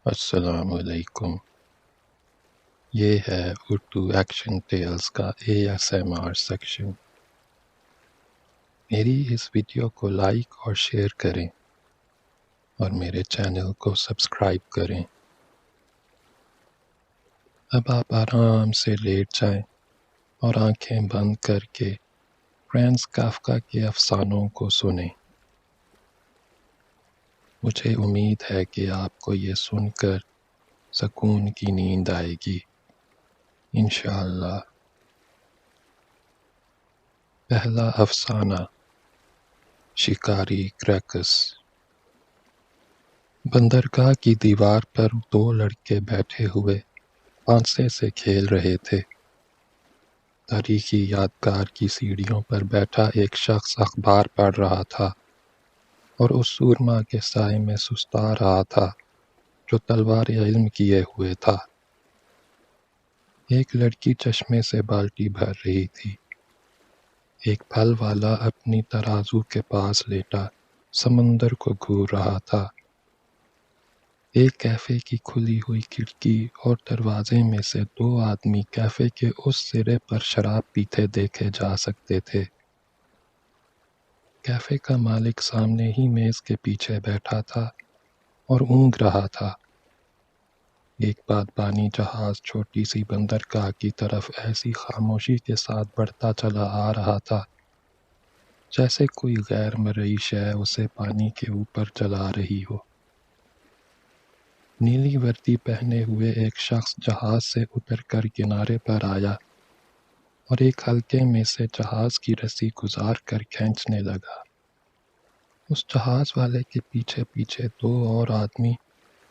السلام علیکم۔ یہ ہے اردو ایکشن ٹیلز کا ASMR سیکشن۔ میری اس ویڈیو کو لائک اور شیئر کریں اور میرے چینل کو سبسکرائب کریں۔ اب آپ آرام سے لیٹ جائیں اور آنکھیں بند کر کے فرانز کافکا کے افسانوں کو سنیں۔ مجھے امید ہے کہ آپ کو یہ سن کر سکون کی نیند آئے گی انشاءاللہ۔ پہلا افسانہ، شکاری کریکس۔ بندرگاہ کی دیوار پر دو لڑکے بیٹھے ہوئے پانسے سے کھیل رہے تھے۔ تاریخی یادگار کی سیڑھیوں پر بیٹھا ایک شخص اخبار پڑھ رہا تھا اور اس سورما کے سائے میں سستا رہا تھا جو تلوار علم کیے ہوئے تھا۔ ایک لڑکی چشمے سے بالٹی بھر رہی تھی۔ ایک پھل والا اپنی ترازو کے پاس لیٹا سمندر کو گھور رہا تھا۔ ایک کیفے کی کھلی ہوئی کھڑکی اور دروازے میں سے دو آدمی کیفے کے اس سرے پر شراب پیتے دیکھے جا سکتے تھے۔ کیفے کا مالک سامنے ہی میز کے پیچھے بیٹھا تھا اور اونگھ رہا تھا۔ ایک بادبانی جہاز چھوٹی سی بندرگاہ کی طرف ایسی خاموشی کے ساتھ بڑھتا چلا آ رہا تھا جیسے کوئی غیر مرئی شے اسے پانی کے اوپر چلا رہی ہو۔ نیلی وردی پہنے ہوئے ایک شخص جہاز سے اتر کر کنارے پر آیا اور ایک حلقے میں سے جہاز کی رسی گزار کر کھینچنے لگا۔ اس جہاز والے کے پیچھے پیچھے دو اور آدمی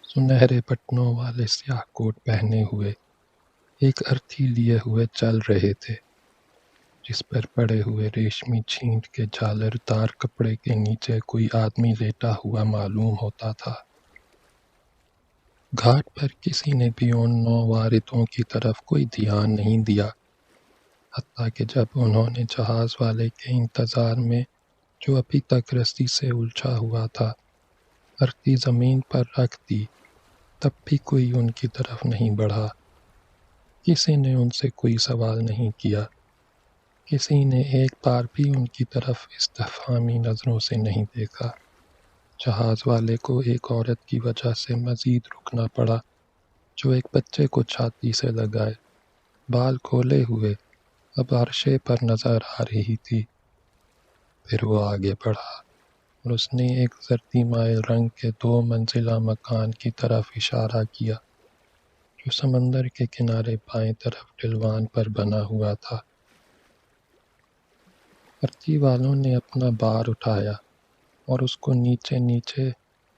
سنہرے بٹنوں والے سیاہ کوٹ پہنے ہوئے ایک ارتھی لیے ہوئے چل رہے تھے جس پر پڑے ہوئے ریشمی چھینٹ کے جالر دار کپڑے کے نیچے کوئی آدمی لیٹا ہوا معلوم ہوتا تھا۔ گھاٹ پر کسی نے بھی ان نوواردوں کی طرف کوئی دھیان نہیں دیا، حتیٰ کہ جب انہوں نے جہاز والے کے انتظار میں جو ابھی تک رسی سے الجھا ہوا تھا ارتھی زمین پر رکھ دی، تب بھی کوئی ان کی طرف نہیں بڑھا۔ کسی نے ان سے کوئی سوال نہیں کیا، کسی نے ایک بار بھی ان کی طرف استفہامی نظروں سے نہیں دیکھا۔ جہاز والے کو ایک عورت کی وجہ سے مزید رکنا پڑا جو ایک بچے کو چھاتی سے لگائے بال کھولے ہوئے اب عرشے پر نظر آ رہی تھی۔ پھر وہ آگے بڑھا اور اس نے ایک زردی مائل رنگ کے 2 منزلہ مکان کی طرف اشارہ کیا جو سمندر کے کنارے بائیں طرف ڈھلوان پر بنا ہوا تھا۔ ارتھی والوں نے اپنا بار اٹھایا اور اس کو نیچے نیچے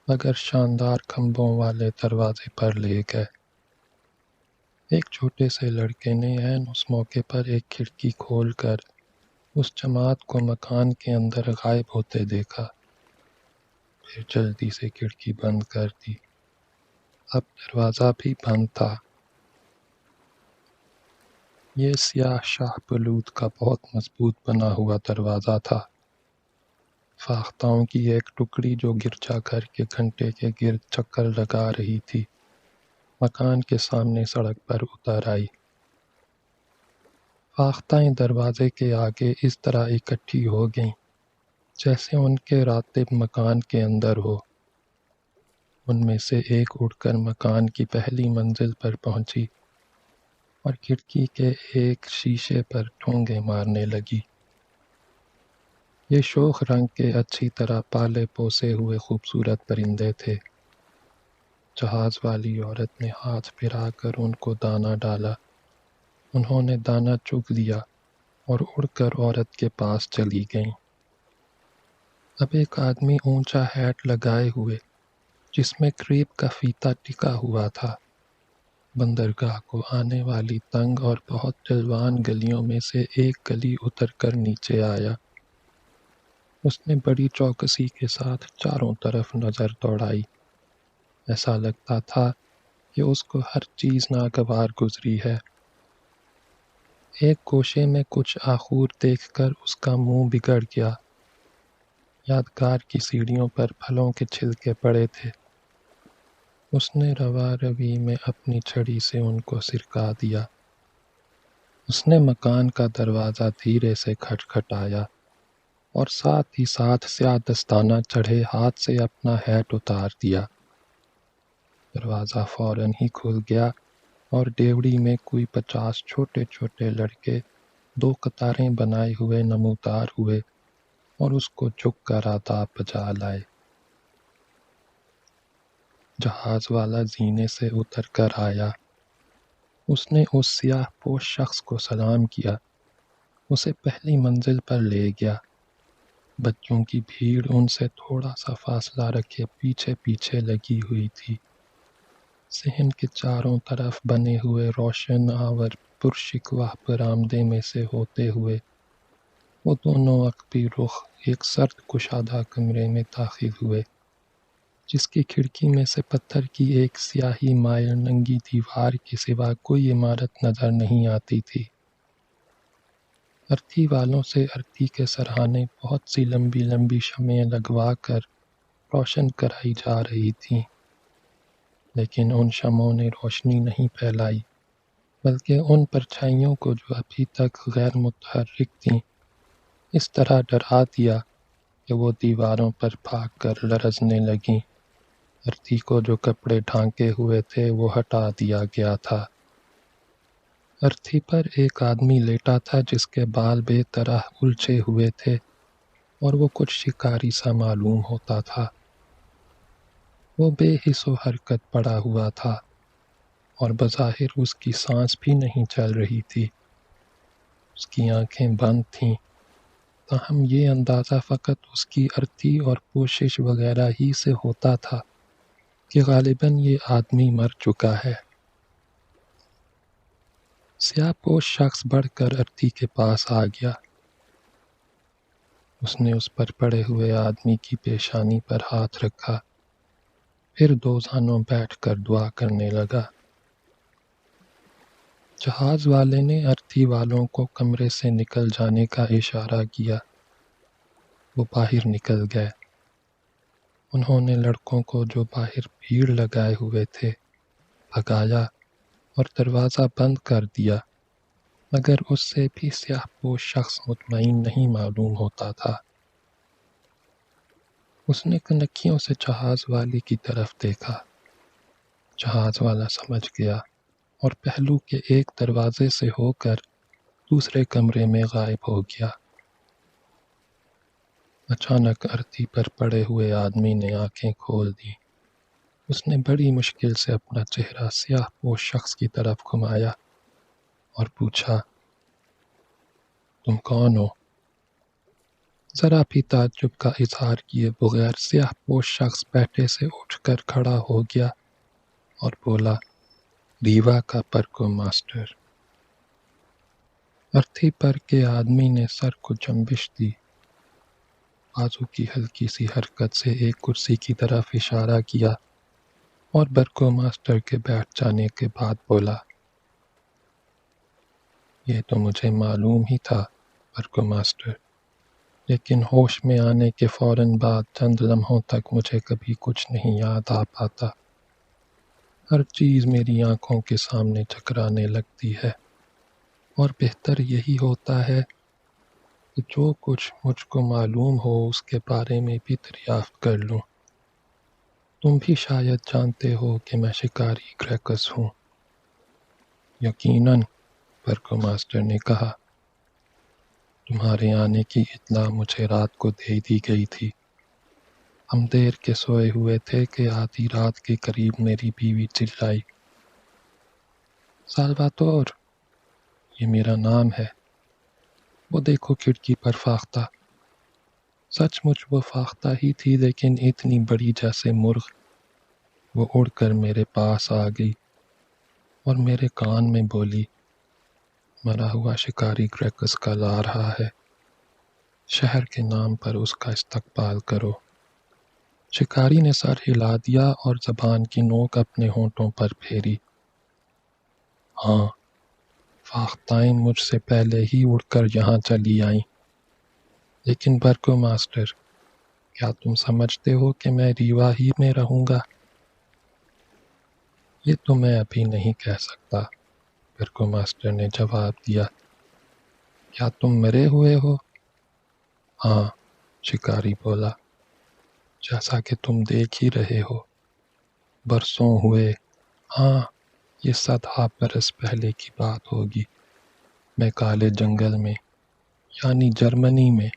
مگر شاندار کھمبوں والے دروازے پر لے گئے۔ ایک چھوٹے سے لڑکے نے عین اس موقع پر ایک کھڑکی کھول کر اس جماعت کو مکان کے اندر غائب ہوتے دیکھا، پھر جلدی سے کھڑکی بند کر دی۔ اب دروازہ بھی بند تھا۔ یہ سیاہ شاہ بلوط کا بہت مضبوط بنا ہوا دروازہ تھا۔ فاختاؤں کی ایک ٹکڑی جو گرجا گھر کے گھنٹے کے گرد چکر لگا رہی تھی مکان کے سامنے سڑک پر اتر آئی۔ فاختائیں دروازے کے آگے اس طرح اکٹھی ہو گئیں جیسے ان کے راتب مکان کے اندر ہو۔ ان میں سے ایک اڑ کر مکان کی پہلی منزل پر پہنچی اور کھڑکی کے ایک شیشے پر ٹھونگے مارنے لگی۔ یہ شوخ رنگ کے اچھی طرح پالے پوسے ہوئے خوبصورت پرندے تھے۔ جہاز والی عورت نے ہاتھ پھرا کر ان کو دانہ ڈالا۔ انہوں نے دانہ چگ لیا اور اڑ کر عورت کے پاس چلی گئیں۔ اب ایک آدمی اونچا ہیٹ لگائے ہوئے جس میں کریپ کا فیتا ٹکا ہوا تھا بندرگاہ کو آنے والی تنگ اور بہت ڈھلوان گلیوں میں سے ایک گلی اتر کر نیچے آیا۔ اس نے بڑی چوکسی کے ساتھ چاروں طرف نظر دوڑائی۔ ایسا لگتا تھا کہ اس کو ہر چیز ناگوار گزری ہے۔ ایک گوشے میں کچھ آخور دیکھ کر اس کا منہ بگڑ گیا۔ یادگار کی سیڑھیوں پر پھلوں کے چھلکے پڑے تھے۔ اس نے روا روی میں اپنی چھڑی سے ان کو سرکا دیا۔ اس نے مکان کا دروازہ دھیرے سے کھٹکھٹایا اور ساتھ ہی ساتھ سیاہ دستانہ چڑھے ہاتھ سے اپنا ہیٹ اتار دیا۔ دروازہ فوراً ہی کھل گیا اور ڈیوڑی میں کوئی 50 چھوٹے چھوٹے لڑکے 2 قطاریں بنائے ہوئے نمودار ہوئے اور اس کو جھک کر آداب بجا لائے۔ جہاز والا زینے سے اتر کر آیا۔ اس نے اس سیاہ پوش شخص کو سلام کیا، اسے پہلی منزل پر لے گیا۔ بچوں کی بھیڑ ان سے تھوڑا سا فاصلہ رکھے پیچھے پیچھے لگی ہوئی تھی۔ صحن کے چاروں طرف بنے ہوئے روشن آور پرشکوہ برآمدے میں سے ہوتے ہوئے وہ دونوں عقبی رخ ایک سرد کشادہ کمرے میں داخل ہوئے، جس کی کھڑکی میں سے پتھر کی ایک سیاہی مائل ننگی دیوار کے سوا کوئی عمارت نظر نہیں آتی تھی۔ ارتھی والوں سے ارتھی کے سرہانے بہت سی لمبی لمبی شمعیں لگوا کر روشن کرائی جا رہی تھیں، لیکن ان شمعوں نے روشنی نہیں پھیلائی، بلکہ ان پرچھائیوں کو جو ابھی تک غیر متحرک تھیں اس طرح ڈرا دیا کہ وہ دیواروں پر بھاگ کر لرزنے لگیں۔ ارتھی کو جو کپڑے ڈھانکے ہوئے تھے وہ ہٹا دیا گیا تھا۔ ارتھی پر ایک آدمی لیٹا تھا جس کے بال بے طرح الجھے ہوئے تھے اور وہ کچھ شکاری سا معلوم ہوتا تھا۔ وہ بے حس و حرکت پڑا ہوا تھا اور بظاہر اس کی سانس بھی نہیں چل رہی تھی۔ اس کی آنکھیں بند تھیں، تاہم یہ اندازہ فقط اس کی ارتھی اور پوشش وغیرہ ہی سے ہوتا تھا کہ غالباً یہ آدمی مر چکا ہے۔ سیاہ پوش شخص بڑھ کر ارتھی کے پاس آ گیا۔ اس نے اس پر پڑے ہوئے آدمی کی پیشانی پر ہاتھ رکھا، پھر دوزانوں بیٹھ کر دعا کرنے لگا۔ جہاز والے نے ارتھی والوں کو کمرے سے نکل جانے کا اشارہ کیا۔ وہ باہر نکل گئے۔ انہوں نے لڑکوں کو جو باہر بھیڑ لگائے ہوئے تھے بھگایا اور دروازہ بند کر دیا، مگر اس سے بھی سیاہ پوش شخص مطمئن نہیں معلوم ہوتا تھا۔ اس نے کنکھیوں سے جہاز والے کی طرف دیکھا۔ جہاز والا سمجھ گیا اور پہلو کے ایک دروازے سے ہو کر دوسرے کمرے میں غائب ہو گیا۔ اچانک ارتھی پر پڑے ہوئے آدمی نے آنکھیں کھول دیں۔ اس نے بڑی مشکل سے اپنا چہرہ سیاہ پوش شخص کی طرف گھمایا اور پوچھا، تم کون ہو؟ ذرا بھی تعجب کا اظہار کیے بغیر سیاہ پوش شخص بیٹھے سے اٹھ کر کھڑا ہو گیا اور بولا، ریوا کا پرکو ماسٹر۔ ارتھی پر کے آدمی نے سر کو جنبش دی، بازو کی ہلکی سی حرکت سے ایک کرسی کی طرف اشارہ کیا اور برکو ماسٹر کے بیٹھ جانے کے بعد بولا، یہ تو مجھے معلوم ہی تھا برکو ماسٹر، لیکن ہوش میں آنے کے فوراً بعد چند لمحوں تک مجھے کبھی کچھ نہیں یاد آ پاتا۔ ہر چیز میری آنکھوں کے سامنے چکرانے لگتی ہے، اور بہتر یہی ہوتا ہے کہ جو کچھ مجھ کو معلوم ہو اس کے بارے میں بھی دریافت کر لوں۔ تم بھی شاید جانتے ہو کہ میں شکاری گریکس ہوں۔ یقیناً، برکو ماسٹر نے کہا، تمہارے آنے کی اطلاع مجھے رات کو دے دی گئی تھی۔ ہم دیر کے سوئے ہوئے تھے کہ آدھی رات کے قریب میری بیوی چلائی، سالواتور، یہ میرا نام ہے، وہ دیکھو کھڑکی پر فاختہ۔ سچ مچ وہ فاختہ ہی تھی، لیکن اتنی بڑی جیسے مرغ۔ وہ اڑ کر میرے پاس آ گئی اور میرے کان میں بولی، مرا ہوا شکاری گریکس کا لا رہا ہے، شہر کے نام پر اس کا استقبال کرو۔ شکاری نے سر ہلا دیا اور زبان کی نوک اپنے ہونٹوں پر پھیری۔ ہاں، فاختائیں مجھ سے پہلے ہی اڑ کر یہاں چلی آئیں، لیکن برکو ماسٹر، کیا تم سمجھتے ہو کہ میں ریوا ہی میں رہوں گا؟ یہ تو میں ابھی نہیں کہہ سکتا، برگو ماسٹر نے جواب دیا۔ کیا تم مرے ہوئے ہو؟ ہاں، شکاری بولا، جیسا کہ تم دیکھ ہی رہے ہو۔ برسوں ہوئے، ہاں، یہ 100 برس پہلے کی بات ہوگی۔ میں کالے جنگل میں، یعنی جرمنی میں،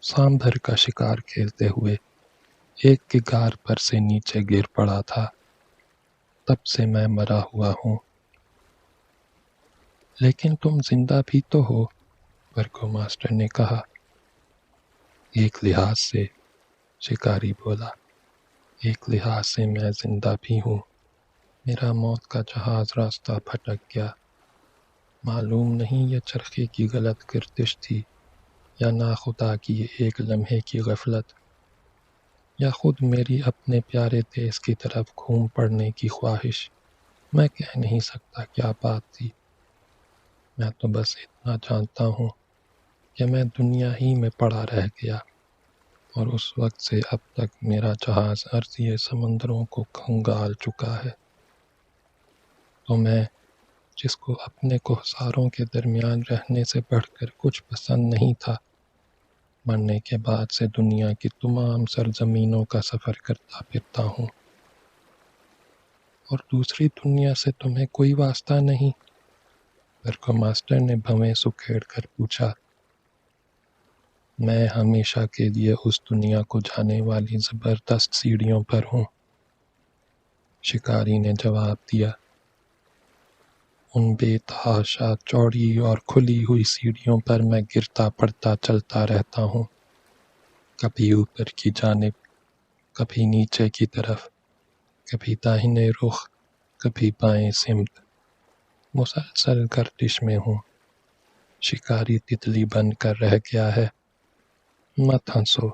سانبھر کا شکار کھیلتے ہوئے ایک کی غار پر سے نیچے گر پڑا تھا۔ تب سے میں مرا ہوا ہوں۔ لیکن تم زندہ بھی تو ہو، برگو ماسٹر نے کہا۔ ایک لحاظ سے، شکاری بولا، ایک لحاظ سے میں زندہ بھی ہوں۔ میرا موت کا جہاز راستہ بھٹک گیا۔ معلوم نہیں یہ چرخے کی غلط گردش تھی، یا ناخدا کی یہ ایک لمحے کی غفلت، یا خود میری اپنے پیارے دیس کی طرف گھوم پڑنے کی خواہش۔ میں کہہ نہیں سکتا کیا بات تھی۔ میں تو بس اتنا جانتا ہوں کہ میں دنیا ہی میں پڑا رہ گیا، اور اس وقت سے اب تک میرا جہاز عرضی سمندروں کو کھنگال چکا ہے۔ تو میں، جس کو اپنے کوہساروں کے درمیان رہنے سے بڑھ کر کچھ پسند نہیں تھا، مرنے کے بعد سے دنیا کی تمام سرزمینوں کا سفر کرتا پھرتا ہوں۔ اور دوسری دنیا سے تمہیں کوئی واسطہ نہیں؟ برگو ماسٹر نے بھویں سکھیڑ کر پوچھا۔ میں ہمیشہ کے لیے اس دنیا کو جانے والی زبردست سیڑھیوں پر ہوں، شکاری نے جواب دیا۔ ان بے تحاشا چوڑی اور کھلی ہوئی سیڑھیوں پر میں گرتا پڑتا چلتا رہتا ہوں، کبھی اوپر کی جانب، کبھی نیچے کی طرف، کبھی داہنے رخ، کبھی بائیں سمت، مسلسل گردش میں ہوں۔ شکاری تتلی بن کر رہ گیا ہے۔ مت ہنسو۔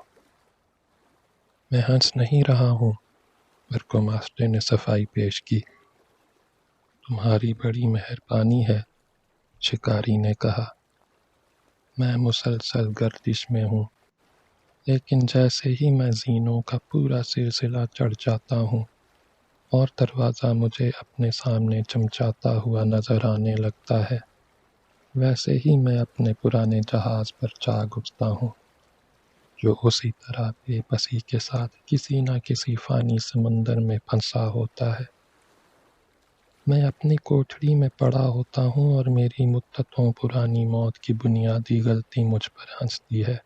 میں ہنس نہیں رہا ہوں، برگو ماسٹر نے صفائی پیش کی۔ تمہاری بڑی مہربانی ہے، شکاری نے کہا۔ میں مسلسل گردش میں ہوں، لیکن جیسے ہی میں زینوں کا پورا سلسلہ چڑھ جاتا ہوں اور دروازہ مجھے اپنے سامنے چمچاتا ہوا نظر آنے لگتا ہے، ویسے ہی میں اپنے پرانے جہاز پر جا گھستا ہوں، جو اسی طرح بے بسی کے ساتھ کسی نہ کسی فانی سمندر میں پھنسا ہوتا ہے۔ میں اپنی کوٹھڑی میں پڑا ہوتا ہوں اور میری مدتوں پرانی موت کی بنیادی غلطی مجھ پر ہنستی ہے۔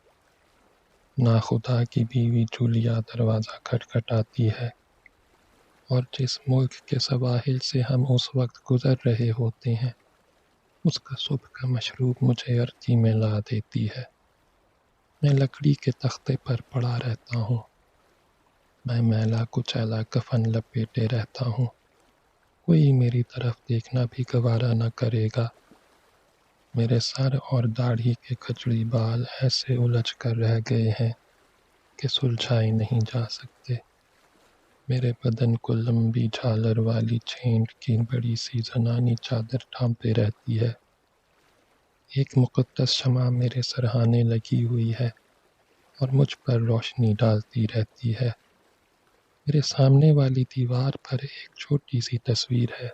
ناخدا کی بیوی جولیا دروازہ کھٹکھٹاتی ہے، اور جس ملک کے سواحل سے ہم اس وقت گزر رہے ہوتے ہیں، اس کا صبح کا مشروب مجھے عرضی میں لا دیتی ہے۔ میں لکڑی کے تختے پر پڑا رہتا ہوں۔ میں میلا کچیلا کفن لپیٹے رہتا ہوں۔ کوئی میری طرف دیکھنا بھی گوارا نہ کرے گا۔ میرے سر اور داڑھی کے کھچڑی بال ایسے الجھ کر رہ گئے ہیں کہ سلجھائے نہیں جا سکتے۔ میرے بدن کو لمبی جھالر والی چھینٹ کی بڑی سی زنانی چادر ڈھانپے رہتی ہے۔ ایک مقدس شمع میرے سرہانے لگی ہوئی ہے اور مجھ پر روشنی ڈالتی رہتی ہے۔ میرے سامنے والی دیوار پر ایک چھوٹی سی تصویر ہے،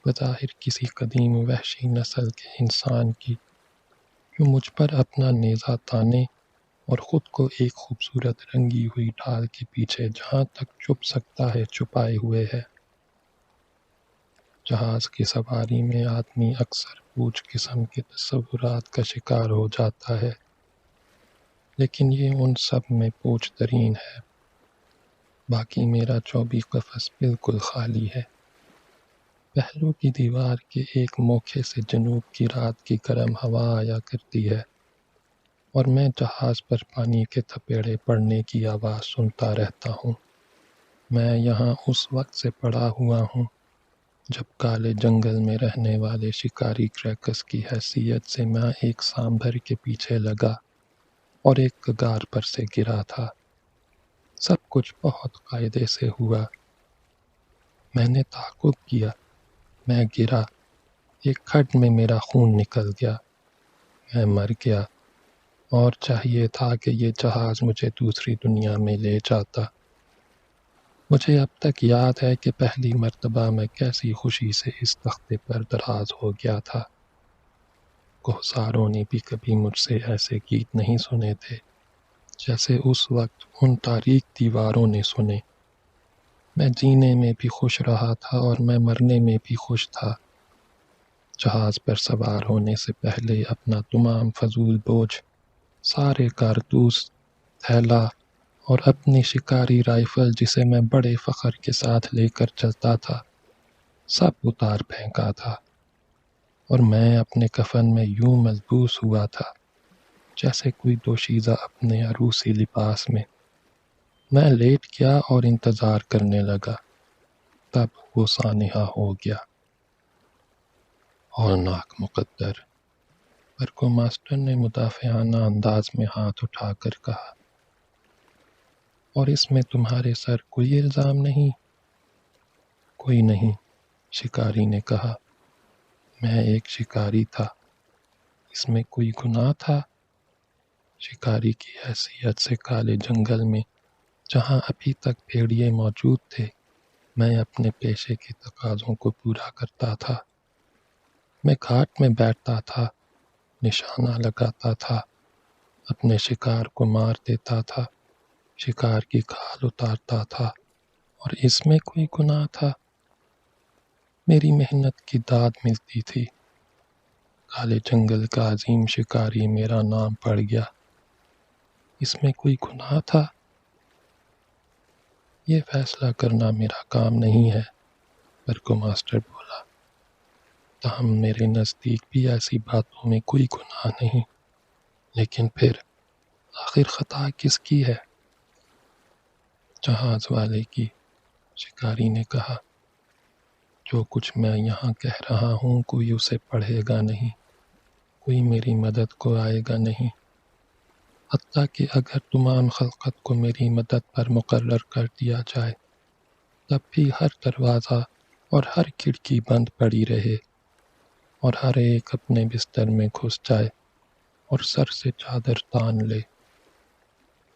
بظاہر کسی قدیم وحشی نسل کے انسان کی، جو مجھ پر اپنا نیزہ تانے اور خود کو ایک خوبصورت رنگی ہوئی ڈھال کے پیچھے جہاں تک چھپ سکتا ہے چھپائے ہوئے ہے۔ جہاز کی سواری میں آدمی اکثر پوچھ قسم کے تصورات کا شکار ہو جاتا ہے، لیکن یہ ان سب میں پوچھ ترین ہے۔ باقی میرا چوبی قفس بالکل خالی ہے۔ پہلو کی دیوار کے ایک موقع سے جنوب کی رات کی گرم ہوا آیا کرتی ہے، اور میں جہاز پر پانی کے تھپیڑے پڑنے کی آواز سنتا رہتا ہوں۔ میں یہاں اس وقت سے پڑا ہوا ہوں جب کالے جنگل میں رہنے والے شکاری کریکس کی حیثیت سے میں ایک سانبھر کے پیچھے لگا اور ایک کگار پر سے گرا تھا۔ سب کچھ بہت قاعدے سے ہوا۔ میں نے تعاقب کیا، میں گرا، ایک کھڈ میں میرا خون نکل گیا، میں مر گیا، اور چاہیے تھا کہ یہ جہاز مجھے دوسری دنیا میں لے جاتا۔ مجھے اب تک یاد ہے کہ پہلی مرتبہ میں کیسی خوشی سے اس تختے پر دراز ہو گیا تھا۔ کوہساروں نے بھی کبھی مجھ سے ایسے گیت نہیں سنے تھے جیسے اس وقت ان تاریک دیواروں نے سنے۔ میں جینے میں بھی خوش رہا تھا اور میں مرنے میں بھی خوش تھا۔ جہاز پر سوار ہونے سے پہلے اپنا تمام فضول بوجھ، سارے کارتوس، تھیلا اور اپنی شکاری رائفل جسے میں بڑے فخر کے ساتھ لے کر چلتا تھا، سب اتار پھینکا تھا، اور میں اپنے کفن میں یوں ملبوس ہوا تھا جیسے کوئی دوشیزہ اپنے عروسی لباس میں۔ میں لیٹ گیا اور انتظار کرنے لگا، تب وہ سانحہ ہو گیا۔ ہولناک مقدر، برگو ماسٹر نے مدافعانہ انداز میں ہاتھ اٹھا کر کہا، اور اس میں تمہارے سر کوئی الزام نہیں؟ کوئی نہیں، شکاری نے کہا، میں ایک شکاری تھا، اس میں کوئی گناہ تھا؟ شکاری کی حیثیت سے کالے جنگل میں جہاں ابھی تک بھیڑیے موجود تھے، میں اپنے پیشے کے تقاضوں کو پورا کرتا تھا۔ میں گھاٹ میں بیٹھتا تھا، نشانہ لگاتا تھا، اپنے شکار کو مار دیتا تھا، شکار کی کھال اتارتا تھا، اور اس میں کوئی گناہ تھا؟ میری محنت کی داد ملتی تھی۔ کالے جنگل کا عظیم شکاری میرا نام پڑ گیا، اس میں کوئی گناہ تھا؟ یہ فیصلہ کرنا میرا کام نہیں ہے، برگو ماسٹر بولا، تاہم میرے نزدیک بھی ایسی باتوں میں کوئی گناہ نہیں۔ لیکن پھر آخر خطا کس کی ہے؟ جہاز والے کی، شکاری نے کہا۔ جو کچھ میں یہاں کہہ رہا ہوں کوئی اسے پڑھے گا نہیں، کوئی میری مدد کو آئے گا نہیں، حتیٰ کہ اگر تمام خلقت کو میری مدد پر مقرر کر دیا جائے، تب بھی ہر دروازہ اور ہر کھڑکی بند پڑی رہے، اور ہر ایک اپنے بستر میں گھس جائے اور سر سے چادر تان لے،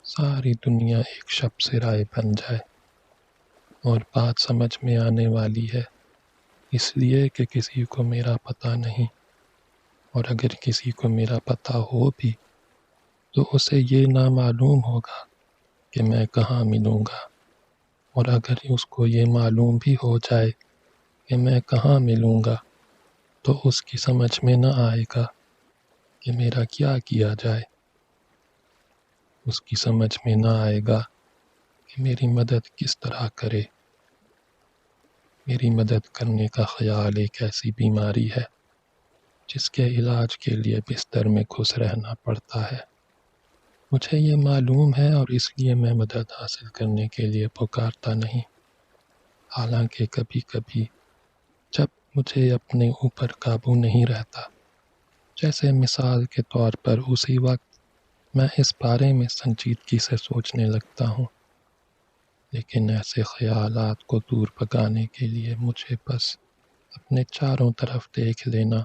ساری دنیا ایک شب سرائے بن جائے، اور بات سمجھ میں آنے والی ہے، اس لیے کہ کسی کو میرا پتہ نہیں، اور اگر کسی کو میرا پتہ ہو بھی تو اسے یہ نامعلوم ہوگا کہ میں کہاں ملوں گا، اور اگر اس کو یہ معلوم بھی ہو جائے کہ میں کہاں ملوں گا تو اس کی سمجھ میں نہ آئے گا کہ میرا کیا کیا جائے، اس کی سمجھ میں نہ آئے گا کہ میری مدد کس طرح کرے۔ میری مدد کرنے کا خیال ایک ایسی بیماری ہے جس کے علاج کے لیے بستر میں گھس رہنا پڑتا ہے۔ مجھے یہ معلوم ہے اور اس لیے میں مدد حاصل کرنے کے لیے پکارتا نہیں، حالانکہ کبھی کبھی جب مجھے اپنے اوپر قابو نہیں رہتا، جیسے مثال کے طور پر اسی وقت میں اس بارے میں سنجیدگی سے سوچنے لگتا ہوں، لیکن ایسے خیالات کو دور بھگانے کے لیے مجھے بس اپنے چاروں طرف دیکھ لینا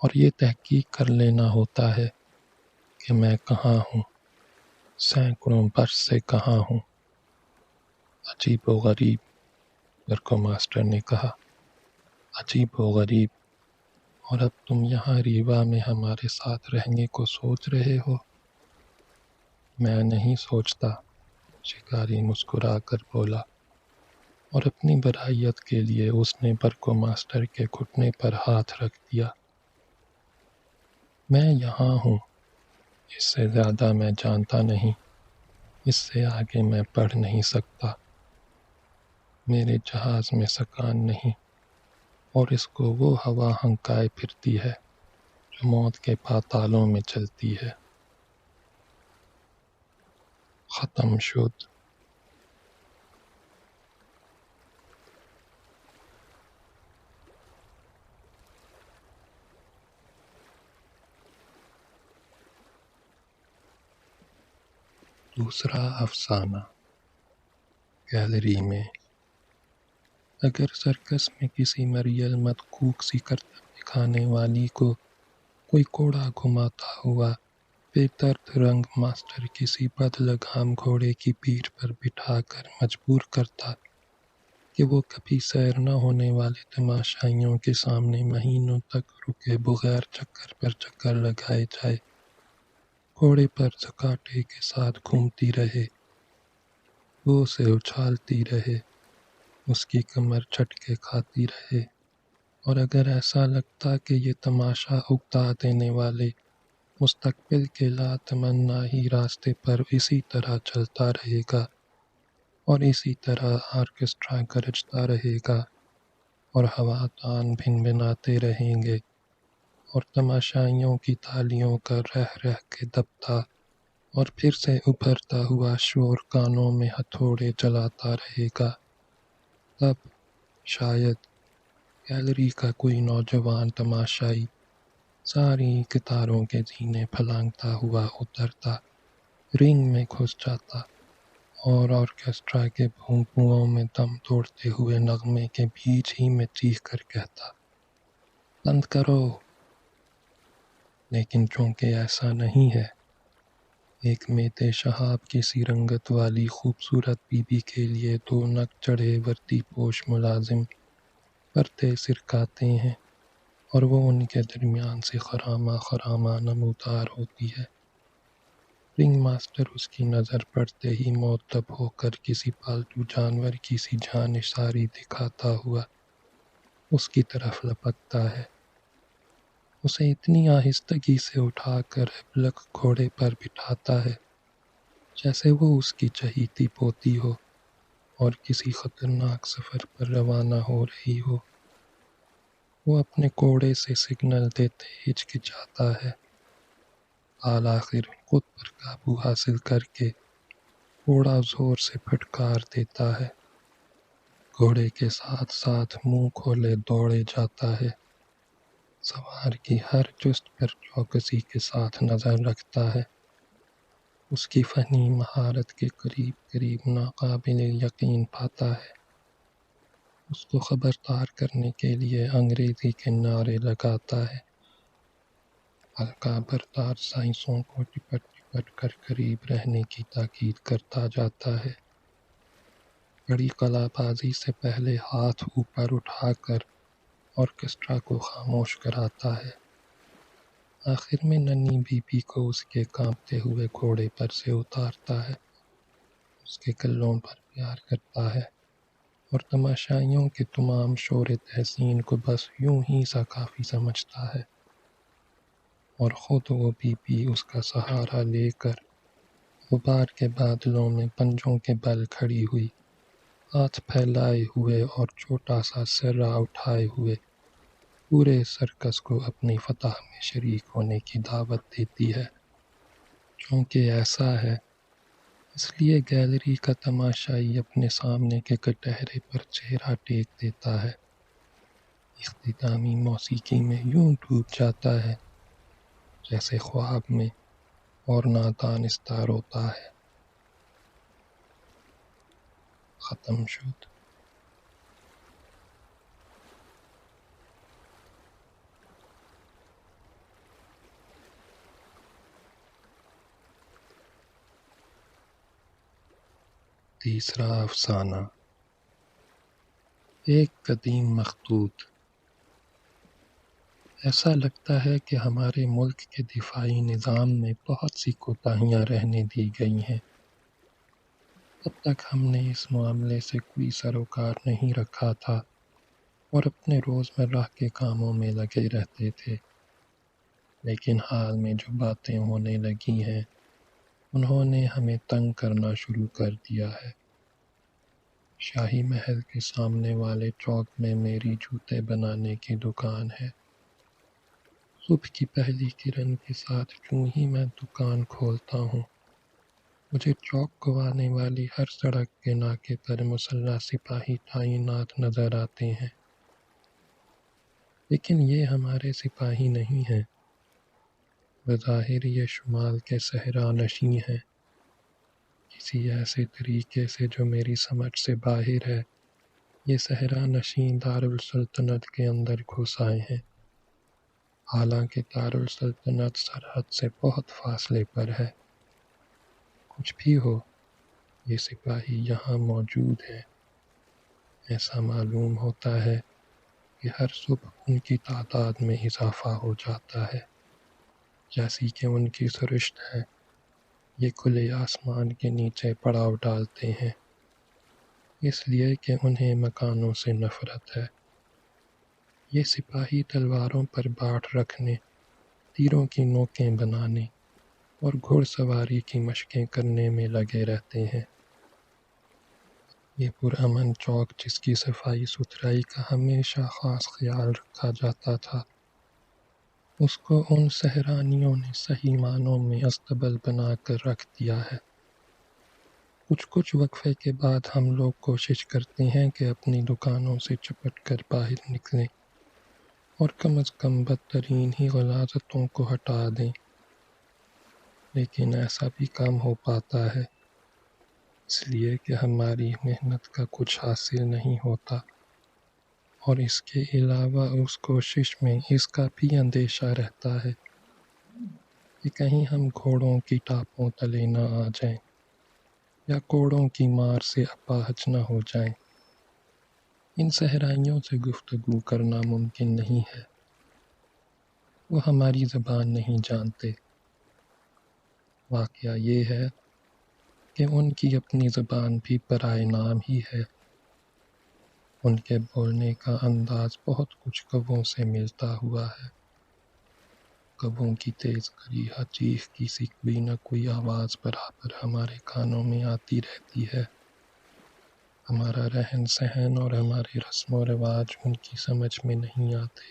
اور یہ تحقیق کر لینا ہوتا ہے کہ میں کہاں ہوں، سینکڑوں برس سے کہاں ہوں۔ عجیب و غریب، برگو ماسٹر نے کہا، عجیب و غریب، اور اب تم یہاں ریوا میں ہمارے ساتھ رہنے کو سوچ رہے ہو؟ میں نہیں سوچتا، شکاری مسکرا کر بولا، اور اپنی برائیت کے لیے اس نے برگو ماسٹر کے گھٹنے پر ہاتھ رکھ دیا۔ میں یہاں ہوں، اس سے زیادہ میں جانتا نہیں، اس سے آگے میں پڑھ نہیں سکتا۔ میرے جہاز میں سکان نہیں، اور اس کو وہ ہوا ہنکائے پھرتی ہے جو موت کے پاتالوں میں چلتی ہے۔ ختم شد۔ دوسرا افسانہ، گیلری میں۔ اگر سرکس میں کسی مریل مدقوق سی کرتب دکھانے والی کو کوئی کوڑا گھماتا ہوا بے درد رنگ ماسٹر کسی بد لگام گھوڑے کی پیٹھ پر بٹھا کر مجبور کرتا کہ وہ کبھی سیر نہ ہونے والے تماشائیوں کے سامنے مہینوں تک رکے بغیر چکر پر چکر لگائے جائے، گھوڑے پر زکاٹے کے ساتھ گھومتی رہے، وہ اسے اچھالتی رہے، اس کی کمر جھٹکے کھاتی رہے، اور اگر ایسا لگتا کہ یہ تماشا اکتا دینے والے مستقبل کے لاتمنا ہی راستے پر اسی طرح چلتا رہے گا اور اسی طرح آرکسٹرا گرجتا رہے گا اور ہوادان بھن بھناتے رہیں گے اور تماشائیوں کی تالیوں کا رہ رہ کے دبتا اور پھر سے ابھرتا ہوا شور کانوں میں ہتھوڑے چلاتا رہے گا، تب شاید گیلری کا کوئی نوجوان تماشائی ساری ستاروں کے زینے پھلانگتا ہوا اترتا، رنگ میں گھس جاتا اور آرکیسٹرا کے بھونپوؤں میں دم توڑتے ہوئے نغمے کے بیچ ہی میں چیخ کر کہتا، بند کرو! لیکن چونکہ ایسا نہیں ہے، ایک میت شہاب کی سی رنگت والی خوبصورت بی بی کے لیے دو نگ چڑھے وردی پوش ملازم پردے سرکاتے ہیں اور وہ ان کے درمیان سے خرامہ خرامہ نمودار ہوتی ہے۔ رنگ ماسٹر اس کی نظر پڑتے ہی معطب ہو کر کسی پالتو جانور کی سی جانشاری دکھاتا ہوا اس کی طرف لپکتا ہے، اسے اتنی آہستگی سے اٹھا کر ابلق گھوڑے پر بٹھاتا ہے جیسے وہ اس کی چہیتی پوتی ہو اور کسی خطرناک سفر پر روانہ ہو رہی ہو۔ وہ اپنے کوڑے سے سگنل دیتے ہچکچاتا ہے، بالآخر خود پر قابو حاصل کر کے گھوڑا زور سے پھٹکار دیتا ہے، گھوڑے کے ساتھ ساتھ منہ کھولے دوڑے جاتا ہے، سوار کی ہر جست پر چوکسی کے ساتھ نظر رکھتا ہے، اس کی فنی مہارت کے قریب قریب ناقابل یقین پاتا ہے، اس کو خبردار کرنے کے لیے انگریزی کے نعرے لگاتا ہے، حلقہ بردار سائنسوں کو ٹپٹ ٹپٹ کر قریب رہنے کی تاکید کرتا جاتا ہے، بڑی قلع بازی سے پہلے ہاتھ اوپر اٹھا کر آرکیسٹرا کو خاموش کراتا ہے، آخر میں ننھی بی بی کو اس کے کانپتے ہوئے گھوڑے پر سے اتارتا ہے، اس کے کلوں پر پیار کرتا ہے اور تماشائیوں کے تمام شور تحسین کو بس یوں ہی سا کافی سمجھتا ہے، اور خود وہ بی بی اس کا سہارا لے کر غبار کے بادلوں میں پنجوں کے بل کھڑی ہوئی، ہاتھ پھیلائے ہوئے اور چھوٹا سا سرہ اٹھائے ہوئے پورے سرکس کو اپنی فتح میں شریک ہونے کی دعوت دیتی ہے۔ چونکہ ایسا ہے، اس لیے گیلری کا تماشائی اپنے سامنے کے کٹہرے پر چہرہ ٹیک دیتا ہے، اختتامی موسیقی میں یوں ڈوب جاتا ہے جیسے خواب میں اور نادانستہ روتا ہے۔ ختم شد۔ تیسرا افسانہ، ایک قدیم مخطوط۔ ایسا لگتا ہے کہ ہمارے ملک کے دفاعی نظام میں بہت سی کوتاہیاں رہنے دی گئی ہیں۔ اب تک ہم نے اس معاملے سے کوئی سروکار نہیں رکھا تھا اور اپنے روزمرہ کے کاموں میں لگے رہتے تھے، لیکن حال میں جو باتیں ہونے لگی ہیں انہوں نے ہمیں تنگ کرنا شروع کر دیا ہے۔ شاہی محل کے سامنے والے چوک میں میری جوتے بنانے کی دکان ہے۔ صبح کی پہلی کرن کے ساتھ چوں ہی میں دکان کھولتا ہوں، مجھے چوک کو آنے والی ہر سڑک کے ناکے پر مسلح سپاہی تعینات نظر آتے ہیں، لیکن یہ ہمارے سپاہی نہیں ہیں، بظاہر یہ شمال کے صحرا نشیں ہیں، کسی ایسے طریقے سے جو میری سمجھ سے باہر ہے۔ یہ صحرا نشین دارالسلطنت کے اندر گھس آئے ہیں، حالانکہ دارالسلطنت سرحد سے بہت فاصلے پر ہے۔ کچھ بھی ہو، یہ سپاہی یہاں موجود ہیں، ایسا معلوم ہوتا ہے کہ ہر صبح ان کی تعداد میں اضافہ ہو جاتا ہے، جیسی کہ ان کی سرشت ہے۔ یہ کھلے آسمان کے نیچے پڑاؤ ڈالتے ہیں، اس لیے کہ انہیں مکانوں سے نفرت ہے۔ یہ سپاہی تلواروں پر باٹ رکھنے، تیروں کی نوکیں بنانے اور گھڑ سواری کی مشقیں کرنے میں لگے رہتے ہیں۔ یہ پرامن چوک جس کی صفائی ستھرائی کا ہمیشہ خاص خیال رکھا جاتا تھا، اس کو ان سحرانیوں نے صحیح معنوں میں اصطبل بنا کر رکھ دیا ہے۔ کچھ وقفے کے بعد ہم لوگ کوشش کرتے ہیں کہ اپنی دکانوں سے چپٹ کر باہر نکلیں اور کم از کم بدترین ہی غلاظتوں کو ہٹا دیں، لیکن ایسا بھی کم ہو پاتا ہے، اس لیے کہ ہماری محنت کا کچھ حاصل نہیں ہوتا، اور اس کے علاوہ اس کوشش میں اس کا بھی اندیشہ رہتا ہے کہ کہیں ہم گھوڑوں کی ٹاپوں تلے نہ آ جائیں یا کوڑوں کی مار سے اپاہج نہ ہو جائیں۔ ان صحرائیوں سے گفتگو کرنا ممکن نہیں ہے، وہ ہماری زبان نہیں جانتے۔ واقعہ یہ ہے کہ ان کی اپنی زبان بھی برائے نام ہی ہے۔ ان کے بولنے کا انداز بہت کچھ کووں سے ملتا ہوا ہے۔ کووں کی تیز کریحا چیخ کی سی کوئی نہ کوئی آواز برابر ہمارے کانوں میں آتی رہتی ہے۔ ہمارا رہن سہن اور ہمارے رسم و رواج ان کی سمجھ میں نہیں آتے،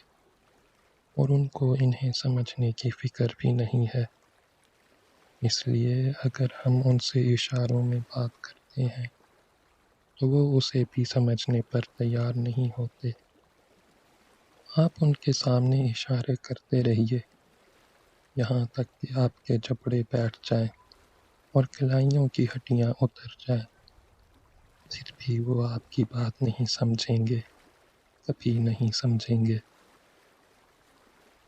اور ان کو انہیں سمجھنے کی فکر بھی نہیں ہے۔ اس لیے اگر ہم ان سے اشاروں میں بات کرتے ہیں تو وہ اسے بھی سمجھنے پر تیار نہیں ہوتے۔ آپ ان کے سامنے اشارے کرتے رہیے یہاں تک کہ آپ کے جبڑے بیٹھ جائیں اور کلائیوں کی ہڈیاں اتر جائیں، پھر بھی وہ آپ کی بات نہیں سمجھیں گے، کبھی نہیں سمجھیں گے۔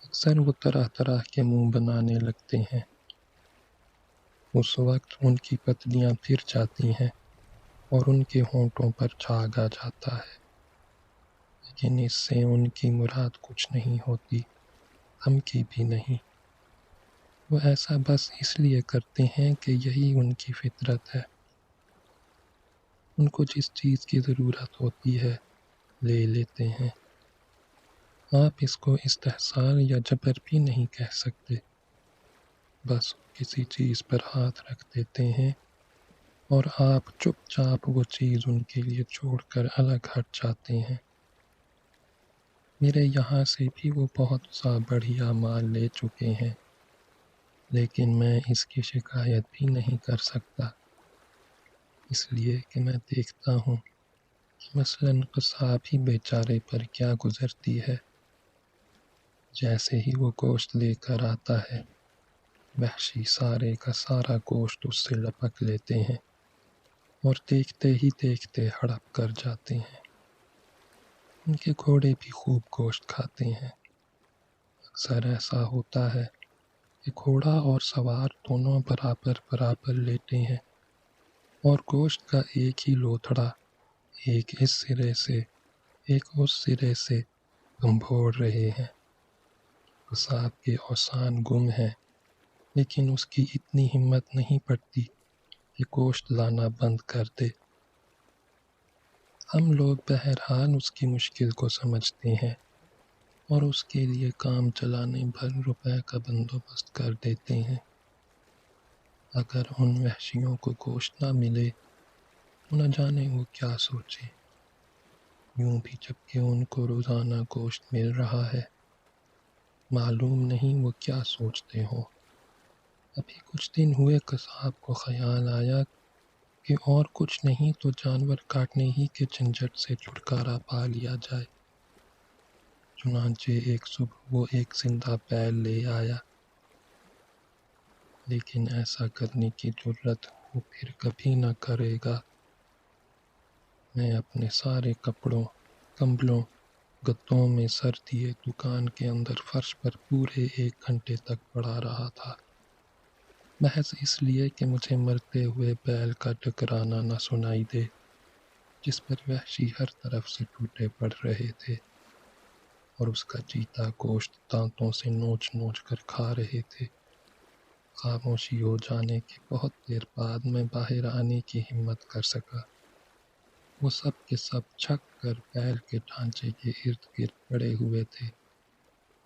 اکثر وہ طرح طرح کے منہ بنانے لگتے ہیں۔ اس وقت ان کی پتلیاں پھر جاتی ہیں اور ان کے ہونٹوں پر جھاگ آ جاتا ہے، لیکن اس سے ان کی مراد کچھ نہیں ہوتی، ہم کی بھی نہیں۔ وہ ایسا بس اس لیے کرتے ہیں کہ یہی ان کی فطرت ہے۔ ان کو جس چیز کی ضرورت ہوتی ہے لے لیتے ہیں۔ آپ اس کو استحصال یا جبر بھی نہیں کہہ سکتے، بس کسی چیز پر ہاتھ رکھ دیتے ہیں اور آپ چپ چاپ وہ چیز ان کے لیے چھوڑ کر الگ ہٹ جاتے ہیں۔ میرے یہاں سے بھی وہ بہت سا بڑھیا مال لے چکے ہیں، لیکن میں اس کی شکایت بھی نہیں کر سکتا، اس لیے کہ میں دیکھتا ہوں کہ مثلاً قصاب ہی بیچارے پر کیا گزرتی ہے۔ جیسے ہی وہ گوشت لے کر آتا ہے، وحشی سارے کا سارا گوشت اس سے لپک لیتے ہیں اور دیکھتے ہی دیکھتے ہڑپ کر جاتے ہیں۔ ان کے گھوڑے بھی خوب گوشت کھاتے ہیں۔ اکثر ایسا ہوتا ہے کہ گھوڑا اور سوار دونوں برابر برابر لیتے ہیں اور گوشت کا ایک ہی لوتھڑا ایک اس سرے سے ایک اس سرے سے گھمبھوڑ رہے ہیں۔ قصاب کے اوسان گم ہیں، لیکن اس کی اتنی ہمت نہیں پڑتی کہ گوشت لانا بند کر دے۔ ہم لوگ بہرحال اس کی مشکل کو سمجھتے ہیں اور اس کے لیے کام چلانے بھر روپے کا بندوبست کر دیتے ہیں۔ اگر ان وحشیوں کو گوشت نہ ملے تو نہ جانے وہ کیا سوچیں۔ یوں بھی جبکہ ان کو روزانہ گوشت مل رہا ہے، معلوم نہیں وہ کیا سوچتے ہوں۔ ابھی کچھ دن ہوئے قصاب کو خیال آیا کہ اور کچھ نہیں تو جانور کاٹنے ہی کے جھنجھٹ سے چھٹکارا پا لیا جائے۔ چنانچہ ایک صبح وہ ایک زندہ بیل لے آیا، لیکن ایسا کرنے کی جرات وہ پھر کبھی نہ کرے گا۔ میں اپنے سارے کپڑوں، کمبلوں، گدوں میں سر دیے دکان کے اندر فرش پر پورے 1 گھنٹے تک پڑا رہا تھا، محض اس لیے کہ مجھے مرتے ہوئے بیل کا ٹکرانا نہ سنائی دے۔ جس پر وحشی ہر طرف سے ٹوٹے پڑ رہے تھے اور اس کا چیتا گوشت دانتوں سے نوچ نوچ کر کھا رہے تھے۔ خاموشی ہو جانے کے بہت دیر بعد میں باہر آنے کی ہمت کر سکا۔ وہ سب کے سب چھک کر بیل کے ڈھانچے کے ارد گرد پڑے ہوئے تھے،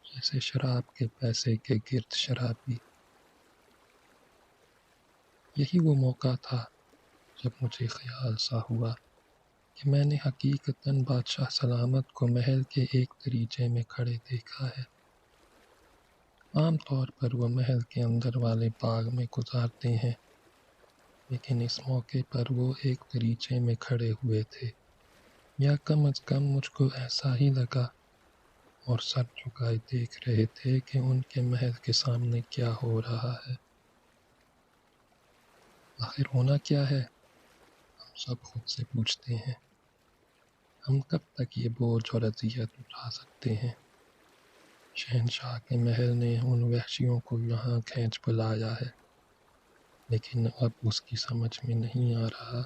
جیسے شراب کے پیسے کے گرد شرابی۔ یہی وہ موقع تھا جب مجھے خیال سا ہوا کہ میں نے حقیقتاً بادشاہ سلامت کو محل کے ایک دریچے میں کھڑے دیکھا ہے۔ عام طور پر وہ محل کے اندر والے باغ میں گزارتے ہیں، لیکن اس موقع پر وہ ایک دریچے میں کھڑے ہوئے تھے، یا کم از کم مجھ کو ایسا ہی لگا، اور سر جھکائے دیکھ رہے تھے کہ ان کے محل کے سامنے کیا ہو رہا ہے۔ آخر ہونا کیا ہے؟ ہم سب خود سے پوچھتے ہیں۔ ہم کب تک یہ بوجھ اور اذیت اٹھا سکتے ہیں؟ شہنشاہ کے محل نے ان وحشیوں کو یہاں کھینچ بلایا ہے، لیکن اب اس کی سمجھ میں نہیں آ رہا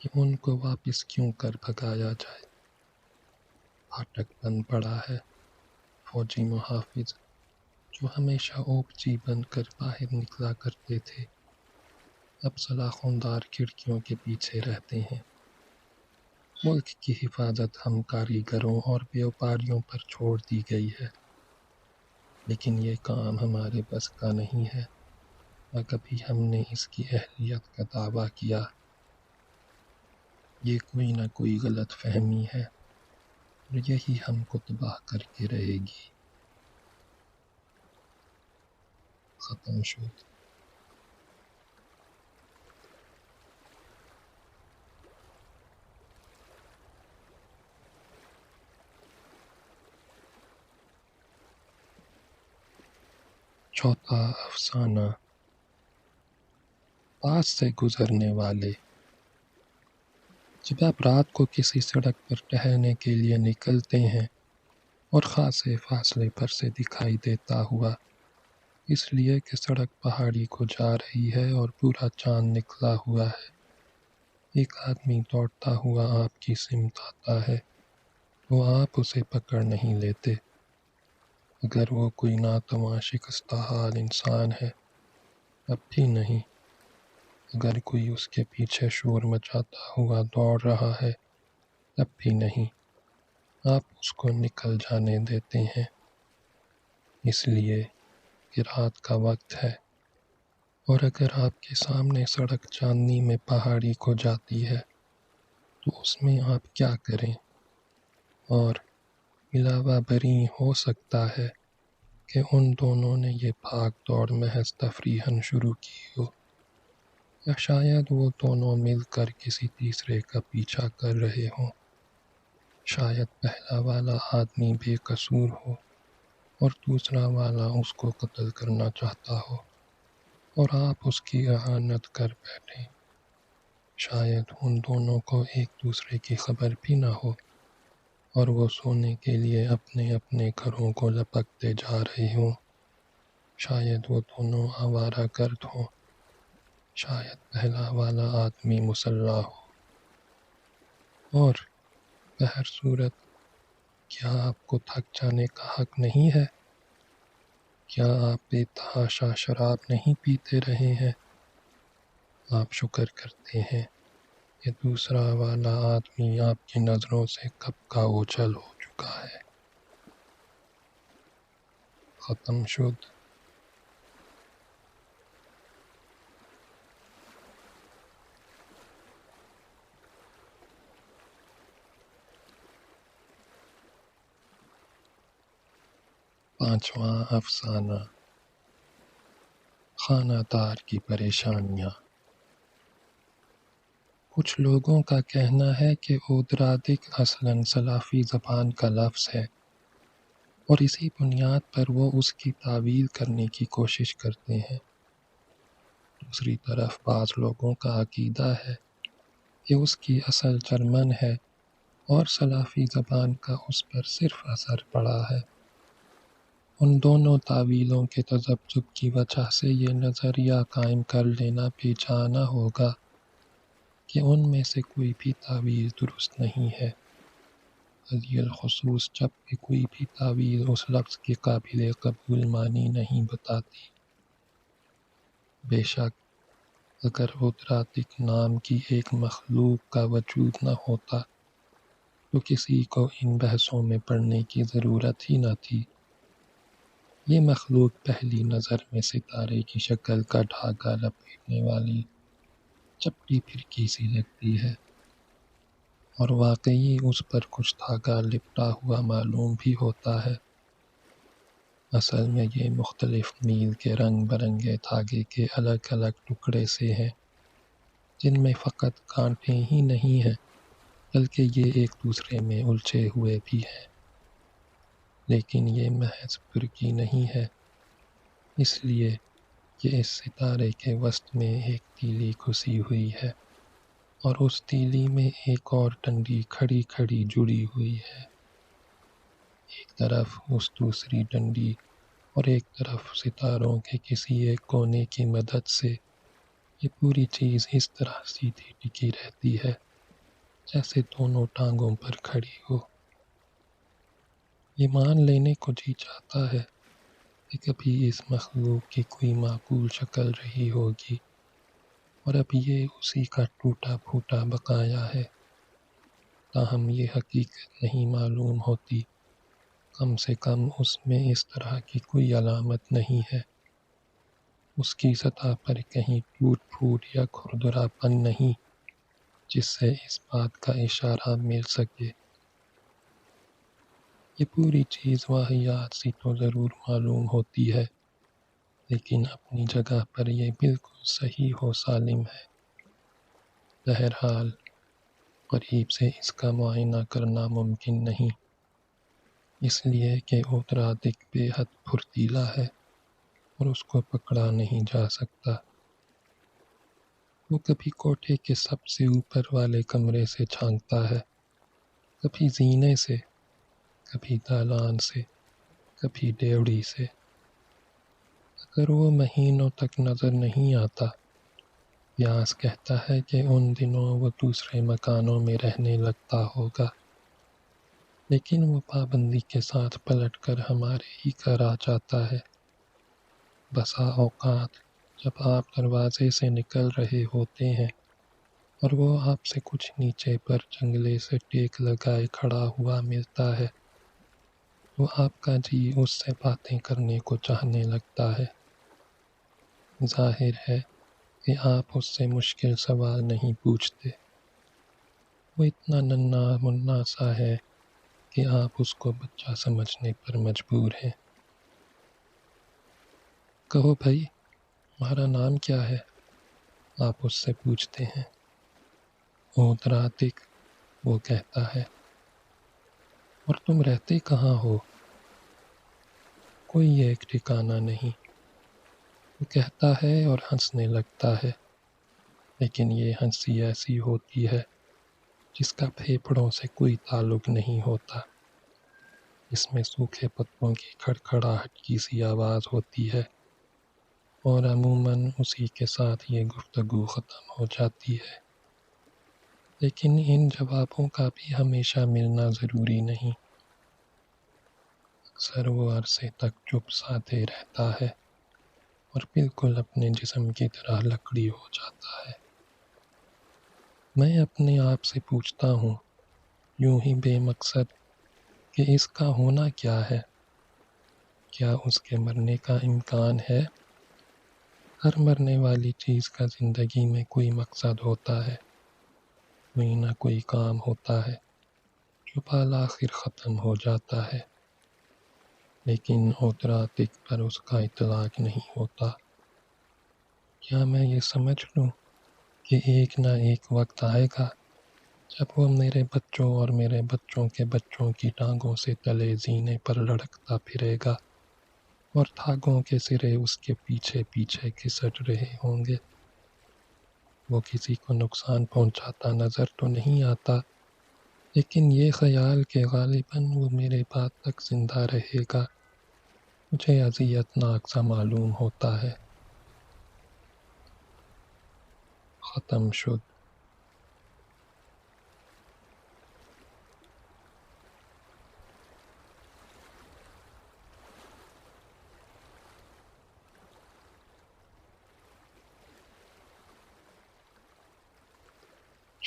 کہ ان کو واپس کیوں کر بھگایا جائے۔ پھاٹک بند پڑا ہے۔ فوجی محافظ جو ہمیشہ اوپچی بن کر باہر نکلا کرتے تھے، اب سلاخوں دار کھڑکیوں کے پیچھے رہتے ہیں۔ ملک کی حفاظت ہم کاریگروں اور بیوپاریوں پر چھوڑ دی گئی ہے، لیکن یہ کام ہمارے بس کا نہیں ہے، نہ کبھی ہم نے اس کی اہلیت کا دعویٰ کیا۔ یہ کوئی نہ کوئی غلط فہمی ہے، اور یہی ہم کو تباہ کر کے رہے گی۔ ختم شد۔ چوتھا افسانہ، پاس سے گزرنے والے۔ جب آپ رات کو کسی سڑک پر ٹہلنے کے لیے نکلتے ہیں اور خاصے فاصلے پر سے دکھائی دیتا ہوا، اس لیے کہ سڑک پہاڑی کو جا رہی ہے اور پورا چاند نکلا ہوا ہے، ایک آدمی دوڑتا ہوا آپ کی سمت آتا ہے، تو آپ اسے پکڑ نہیں لیتے۔ اگر وہ کوئی ناتواں شکستہ حال انسان ہے تب بھی نہیں۔ اگر کوئی اس کے پیچھے شور مچاتا ہوا دوڑ رہا ہے تب بھی نہیں۔ آپ اس کو نکل جانے دیتے ہیں، اس لیے کہ رات کا وقت ہے، اور اگر آپ کے سامنے سڑک چاندنی میں پہاڑی کو جاتی ہے تو اس میں آپ کیا کریں؟ اور علاوہ بری ہو سکتا ہے کہ ان دونوں نے یہ بھاگ دوڑ محض تفریحاً شروع کی ہو، یا شاید وہ دونوں مل کر کسی تیسرے کا پیچھا کر رہے ہوں۔ شاید پہلا والا آدمی بے قصور ہو اور دوسرا والا اس کو قتل کرنا چاہتا ہو، اور آپ اس کی اعانت کر بیٹھیں۔ شاید ان دونوں کو ایک دوسرے کی خبر بھی نہ ہو، اور وہ سونے کے لیے اپنے اپنے گھروں کو لپکتے جا رہے ہوں۔ شاید وہ دونوں آوارہ گرد ہوں۔ شاید پہلا والا آدمی مسلح ہو۔ اور بہر صورت، کیا آپ کو تھک جانے کا حق نہیں ہے؟ کیا آپ بے تحاشا شراب نہیں پیتے رہے ہیں؟ آپ شکر کرتے ہیں کہ دوسرا والا آدمی آپ کی نظروں سے کب کا اوجھل ہو چکا ہے۔ ختم شد۔ پانچواں افسانہ، خانہ دار کی پریشانیاں۔ کچھ لوگوں کا کہنا ہے کہ اودرادک اصلاً سلافی زبان کا لفظ ہے، اور اسی بنیاد پر وہ اس کی تعویل کرنے کی کوشش کرتے ہیں۔ دوسری طرف بعض لوگوں کا عقیدہ ہے کہ اس کی اصل جرمن ہے، اور سلافی زبان کا اس پر صرف اثر پڑا ہے۔ ان دونوں تعویلوں کے تذبذب کی وجہ سے یہ نظریہ قائم کر لینا بے جا نہ ہوگا کہ ان میں سے کوئی بھی تعویذ درست نہیں ہے، علی الخصوص جب کہ کوئی بھی تعویذ اس لفظ کے قابل قبول معنی نہیں بتاتی۔ بے شک اگر قدراتک نام کی ایک مخلوق کا وجود نہ ہوتا تو کسی کو ان بحثوں میں پڑنے کی ضرورت ہی نہ تھی۔ یہ مخلوق پہلی نظر میں ستارے کی شکل کا ڈھاگا لپیٹنے والی چپٹی پھرکی سی لگتی ہے، اور واقعی اس پر کچھ دھاگا لپٹا ہوا معلوم بھی ہوتا ہے۔ اصل میں یہ مختلف میل کے رنگ برنگے دھاگے کے الگ الگ ٹکڑے سے ہیں، جن میں فقط کانٹے ہی نہیں ہیں بلکہ یہ ایک دوسرے میں الجھے ہوئے بھی ہیں۔ لیکن یہ محض پھرکی نہیں ہے، اس لیے کہ اس ستارے کے وسط میں ایک تیلی گھسی ہوئی ہے، اور اس تیلی میں ایک اور ڈنڈی کھڑی کھڑی جڑی ہوئی ہے۔ ایک طرف اس دوسری ڈنڈی اور ایک طرف ستاروں کے کسی ایک کونے کی مدد سے یہ پوری چیز اس طرح سیدھی ٹکی رہتی ہے جیسے دونوں ٹانگوں پر کھڑی ہو۔ یہ مان لینے کو جی چاہتا ہے کہ کبھی اس مخلوق کی کوئی معقول شکل رہی ہوگی، اور اب یہ اسی کا ٹوٹا پھوٹا بقایا ہے، تاہم یہ حقیقت نہیں معلوم ہوتی۔ کم سے کم اس میں اس طرح کی کوئی علامت نہیں ہے، اس کی سطح پر کہیں ٹوٹ پھوٹ یا کھردرا پن نہیں جس سے اس بات کا اشارہ مل سکے۔ یہ پوری چیز واہیات سی تو ضرور معلوم ہوتی ہے، لیکن اپنی جگہ پر یہ بالکل صحیح و سالم ہے۔ بہرحال قریب سے اس کا معائنہ کرنا ممکن نہیں، اس لیے کہ ادراتک بے حد پھرتیلا ہے اور اس کو پکڑا نہیں جا سکتا۔ وہ کبھی کوٹھے کے سب سے اوپر والے کمرے سے جھانکتا ہے، کبھی زینے سے، کبھی دالان سے، کبھی ڈیوڑی سے۔ اگر وہ مہینوں تک نظر نہیں آتا، پیاس کہتا ہے کہ ان دنوں وہ دوسرے مکانوں میں رہنے لگتا ہوگا، لیکن وہ پابندی کے ساتھ پلٹ کر ہمارے ہی گھر آ جاتا ہے۔ بسا اوقات جب آپ دروازے سے نکل رہے ہوتے ہیں اور وہ آپ سے کچھ نیچے پر جنگلے سے ٹیک لگائے کھڑا ہوا ملتا ہے، تو آپ کا جی اس سے باتیں کرنے کو چاہنے لگتا ہے۔ ظاہر ہے کہ آپ اس سے مشکل سوال نہیں پوچھتے، وہ اتنا ننھا منا سا ہے کہ آپ اس کو بچہ سمجھنے پر مجبور ہیں۔ کہو بھائی، تمہارا نام کیا ہے؟ آپ اس سے پوچھتے ہیں۔ اودراتک، وہ کہتا ہے۔ اور تم رہتے کہاں ہو؟ کوئی ایک ٹھکانہ نہیں، وہ کہتا ہے اور ہنسنے لگتا ہے، لیکن یہ ہنسی ایسی ہوتی ہے جس کا پھیپھڑوں سے کوئی تعلق نہیں ہوتا۔ اس میں سوکھے پتوں کی کھڑکھڑاہٹ کی سی آواز ہوتی ہے، اور عموماً اسی کے ساتھ یہ گفتگو ختم ہو جاتی ہے۔ لیکن ان جوابوں کا بھی ہمیشہ ملنا ضروری نہیں۔ اکثر وہ عرصے تک چپ سادھے رہتا ہے اور بالکل اپنے جسم کی طرح لکڑی ہو جاتا ہے۔ میں اپنے آپ سے پوچھتا ہوں، یوں ہی بے مقصد، کہ اس کا ہونا کیا ہے؟ کیا اس کے مرنے کا امکان ہے؟ ہر مرنے والی چیز کا زندگی میں کوئی مقصد ہوتا ہے، کوئی نہ کوئی کام ہوتا ہے جو بالآخر ختم ہو جاتا ہے، لیکن ادراتک پر اس کا اطلاق نہیں ہوتا۔ کیا میں یہ سمجھ لوں کہ ایک نہ ایک وقت آئے گا جب وہ میرے بچوں اور میرے بچوں کے بچوں کی ٹانگوں سے تلے زینے پر لڑکتا پھرے گا، اور دھاگوں کے سرے اس کے پیچھے پیچھے گھسٹ رہے ہوں گے؟ وہ کسی کو نقصان پہنچاتا نظر تو نہیں آتا، لیکن یہ خیال کہ غالباً وہ میرے بعد تک زندہ رہے گا مجھے اذیت ناک سا معلوم ہوتا ہے۔ ختم شد۔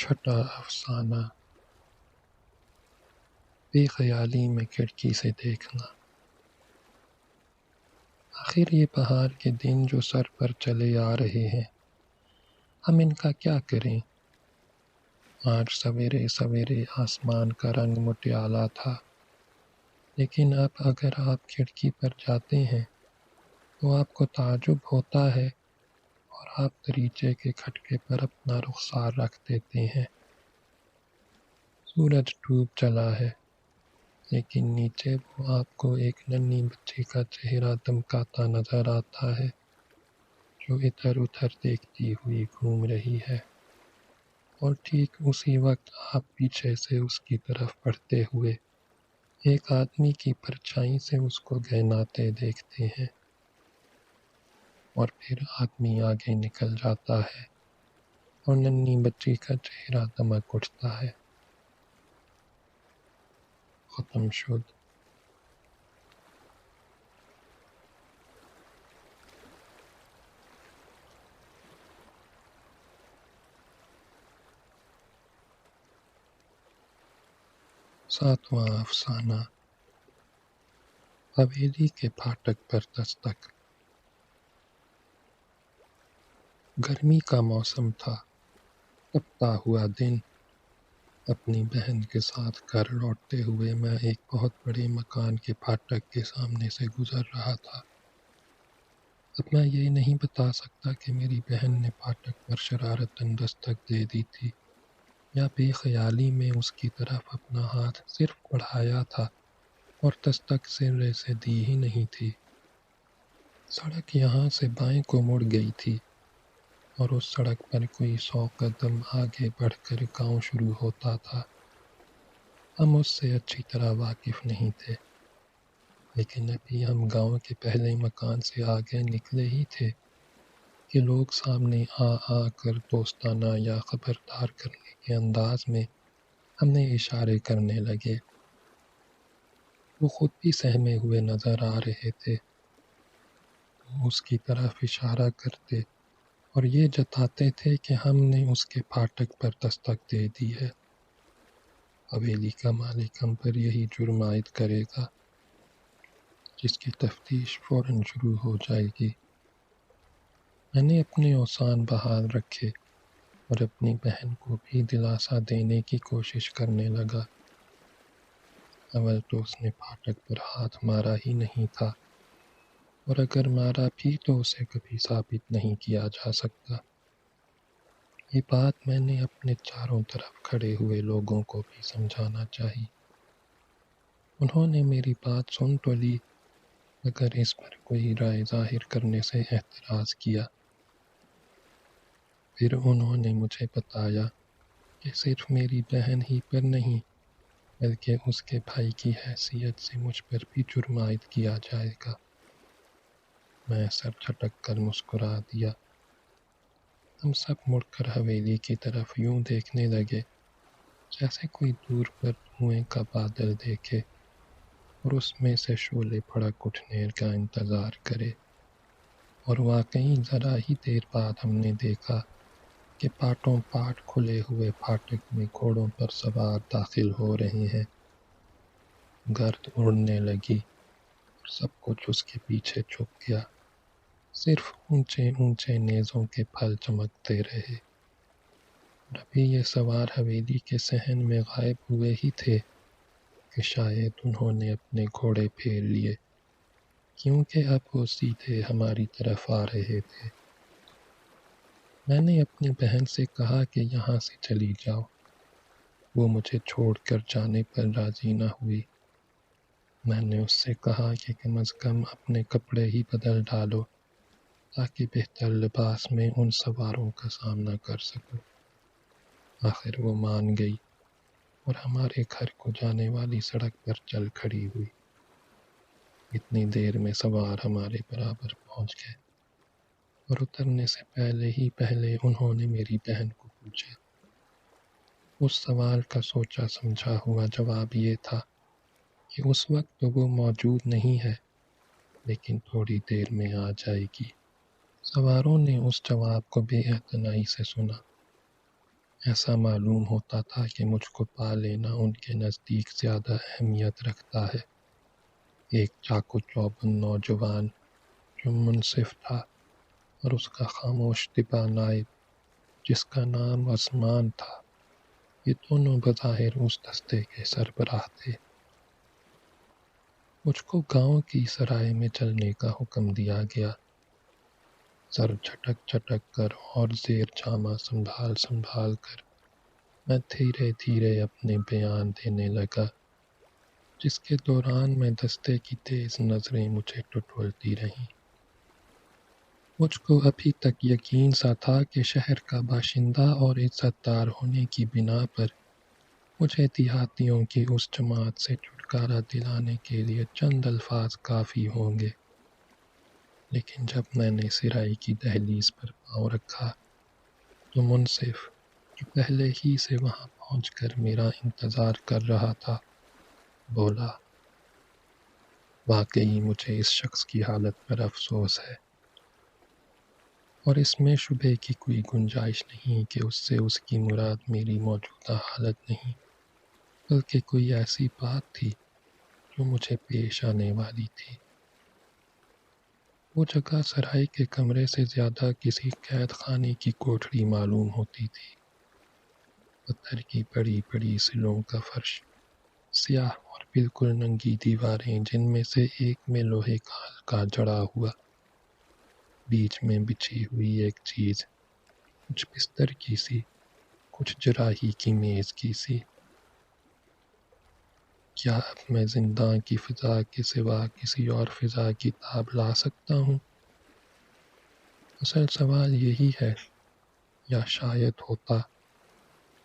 چھٹا افسانہ، بے خیالی میں کھڑکی سے دیکھنا۔ آخر یہ بہار کے دن جو سر پر چلے آ رہے ہیں، ہم ان کا کیا کریں؟ آج سویرے سویرے آسمان کا رنگ مٹیالا تھا، لیکن اب اگر آپ کھڑکی پر جاتے ہیں تو آپ کو تعجب ہوتا ہے اور آپ دریچے کے کھٹکے پر اپنا رخسار رکھ دیتے ہیں۔ سورج ڈوب چلا ہے، لیکن نیچے وہ آپ کو ایک ننھی بچی کا چہرہ دمکاتا نظر آتا ہے جو ادھر ادھر دیکھتی ہوئی گھوم رہی ہے، اور ٹھیک اسی وقت آپ پیچھے سے اس کی طرف بڑھتے ہوئے ایک آدمی کی پرچھائی سے اس کو گہناتے دیکھتے ہیں، اور پھر آدمی آگے نکل جاتا ہے اور ننھی بچی کا چہرہ دمک اٹھتا ہے۔ ختم شد۔ 7واں افسانہ، حویلی کے پھاٹک پر دستک۔ گرمی کا موسم تھا، تپتا ہوا دن۔ اپنی بہن کے ساتھ گھر لوٹتے ہوئے میں ایک بہت بڑے مکان کے پھاٹک کے سامنے سے گزر رہا تھا۔ اب میں یہ نہیں بتا سکتا کہ میری بہن نے پھاٹک پر شرارتاً دستک دے دی تھی یا بے خیالی میں اس کی طرف اپنا ہاتھ صرف بڑھایا تھا اور دستک سرے سے دی ہی نہیں تھی۔ سڑک یہاں سے بائیں کو مڑ گئی تھی، اور اس سڑک پر کوئی 100 قدم آگے بڑھ کر گاؤں شروع ہوتا تھا۔ ہم اس سے اچھی طرح واقف نہیں تھے، لیکن ابھی ہم گاؤں کے پہلے مکان سے آگے نکلے ہی تھے کہ لوگ سامنے آ کر دوستانہ یا خبردار کرنے کے انداز میں ہمیں اشارے کرنے لگے۔ وہ خود بھی سہمے ہوئے نظر آ رہے تھے، تو اس کی طرف اشارہ کرتے اور یہ جتاتے تھے کہ ہم نے اس کے پھاٹک پر دستک دے دی ہے۔ حویلی کا مالک ہم پر یہی جرم عائد کرے گا، جس کی تفتیش فوراً شروع ہو جائے گی۔ میں نے اپنے اوسان بحال رکھے اور اپنی بہن کو بھی دلاسا دینے کی کوشش کرنے لگا۔ اول تو اس نے پھاٹک پر ہاتھ مارا ہی نہیں تھا، اور اگر مارا بھی تو اسے کبھی ثابت نہیں کیا جا سکتا۔ یہ بات میں نے اپنے چاروں طرف کھڑے ہوئے لوگوں کو بھی سمجھانا چاہی۔ انہوں نے میری بات سن تو لی، مگر اس پر کوئی رائے ظاہر کرنے سے اعتراض کیا۔ پھر انہوں نے مجھے بتایا کہ صرف میری بہن ہی پر نہیں، بلکہ اس کے بھائی کی حیثیت سے مجھ پر بھی جرم عائد کیا جائے گا۔ میں سر جھٹک کر مسکرا دیا۔ ہم سب مڑ کر حویلی کی طرف یوں دیکھنے لگے جیسے کوئی دور پر دھوئیں کا بادل دیکھے اور اس میں سے شعلے بھڑک اٹھنے کا انتظار کرے۔ اور واقعی ذرا ہی دیر بعد ہم نے دیکھا کہ پاٹوں پاٹ کھلے ہوئے پھاٹک میں گھوڑوں پر سوار داخل ہو رہے ہیں۔ گرد اڑنے لگی اور سب کچھ اس کے پیچھے چھپ گیا، صرف اونچے اونچے نیزوں کے پھل چمکتے رہے۔ اور ابھی یہ سوار حویلی کے صحن میں غائب ہوئے ہی تھے کہ شاید انہوں نے اپنے گھوڑے پھیر لیے، کیونکہ اب وہ سیدھے ہماری طرف آ رہے تھے۔ میں نے اپنی بہن سے کہا کہ یہاں سے چلی جاؤ۔ وہ مجھے چھوڑ کر جانے پر راضی نہ ہوئی۔ میں نے اس سے کہا کہ کم از کم اپنے کپڑے ہی بدل ڈالو تاکہ بہتر لباس میں ان سواروں کا سامنا کر سکوں۔ آخر وہ مان گئی اور ہمارے گھر کو جانے والی سڑک پر چل کھڑی ہوئی۔ اتنی دیر میں سوار ہمارے برابر پہنچ گئے، اور اترنے سے پہلے انہوں نے میری بہن کو پوچھا۔ اس سوال کا سوچا سمجھا ہوا جواب یہ تھا کہ اس وقت تو وہ موجود نہیں ہے، لیکن تھوڑی دیر میں آ جائے گی۔ سواروں نے اس جواب کو بے اعتنائی سے سنا۔ ایسا معلوم ہوتا تھا کہ مجھ کو پا لینا ان کے نزدیک زیادہ اہمیت رکھتا ہے۔ ایک چاقو چوبند نوجوان جو منصف تھا اور اس کا خاموش طبع نائب جس کا نام عثمان تھا، یہ دونوں بظاہر اس دستے کے سربراہ تھے۔ مجھ کو گاؤں کی سرائے میں چلنے کا حکم دیا گیا۔ سر جھٹک جھٹک کر اور زیر جامہ سنبھال کر میں دھیرے دھیرے اپنے بیان دینے لگا، جس کے دوران میں دستے کی تیز نظریں مجھے ٹٹولتی رہیں۔ مجھ کو ابھی تک یقین سا تھا کہ شہر کا باشندہ اور عزت دار ہونے کی بنا پر مجھے دیہاتیوں کی اس جماعت سے چھٹکارا دلانے کے لیے چند الفاظ کافی ہوں گے، لیکن جب میں نے سرائی کی دہلیز پر پاؤں رکھا تو منصف جو پہلے ہی سے وہاں پہنچ کر میرا انتظار کر رہا تھا بولا، واقعی مجھے اس شخص کی حالت پر افسوس ہے، اور اس میں شبے کی کوئی گنجائش نہیں کہ اس سے اس کی مراد میری موجودہ حالت نہیں بلکہ کوئی ایسی بات تھی جو مجھے پیش آنے والی تھی۔ وہ جگہ سرائی کے کمرے سے زیادہ کسی قید خانے کی کوٹھڑی معلوم ہوتی تھی۔ پتھر کی بڑی بڑی سلوں کا فرش، سیاہ اور بالکل ننگی دیواریں جن میں سے ایک میں لوہے کا حلقہ جڑا ہوا، بیچ میں بچھی ہوئی ایک چیز، کچھ بستر کی سی، کچھ جراحی کی میز کی سی۔ کیا اب میں زنداں کی فضا کے سوا کسی اور فضا کی تاب لا سکتا ہوں؟ اصل سوال یہی ہے، یا شاید ہوتا،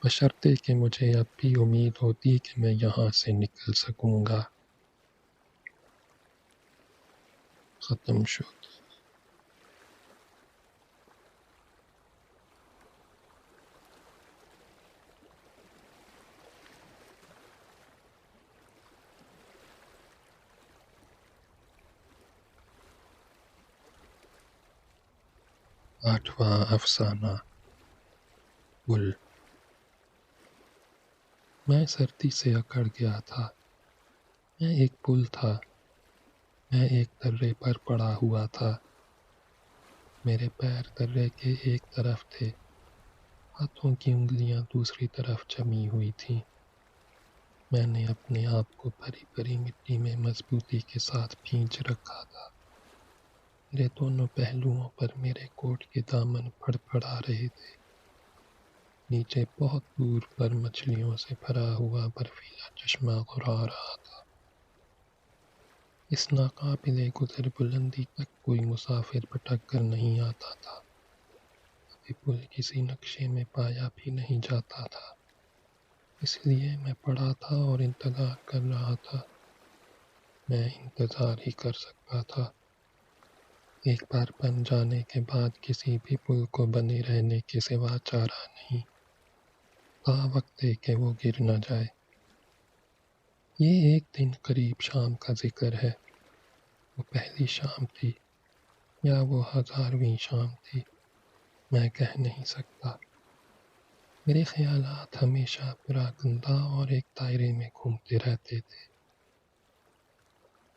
بشرطے کہ مجھے اب بھی امید ہوتی کہ میں یہاں سے نکل سکوں گا۔ ختم شد۔ 8واں افسانہ، گل۔ میں سردی سے اکڑ گیا تھا۔ میں ایک پل تھا۔ میں ایک درے پر پڑا ہوا تھا۔ میرے پیر درے کے ایک طرف تھے، ہاتھوں کی انگلیاں دوسری طرف جمی ہوئی تھیں۔ میں نے اپنے آپ کو بھری بھری مٹی میں مضبوطی کے ساتھ بھینچ رکھا تھا۔ میرے دونوں پہلوؤں پر میرے کوٹ کے دامن پھڑپھڑا رہے تھے۔ نیچے بہت دور پر مچھلیوں سے بھرا ہوا برفیلا چشمہ غرا رہا تھا۔ اس ناقابل گزر بلندی تک کوئی مسافر بھٹک کر نہیں آتا تھا۔ ابھی پل کسی نقشے میں پایا بھی نہیں جاتا تھا، اس لیے میں پڑا تھا اور انتظار کر رہا تھا۔ میں انتظار ہی کر سکتا تھا۔ ایک بار بن جانے کے بعد کسی بھی پل کو بنے رہنے کے سوا چارہ نہیں، تا وقت کہ وہ گر نہ جائے۔ یہ ایک دن قریب شام کا ذکر ہے۔ وہ پہلی شام تھی یا وہ 1000ویں شام تھی، میں کہہ نہیں سکتا۔ میرے خیالات ہمیشہ پراگندہ اور ایک دائرے میں گھومتے رہتے تھے۔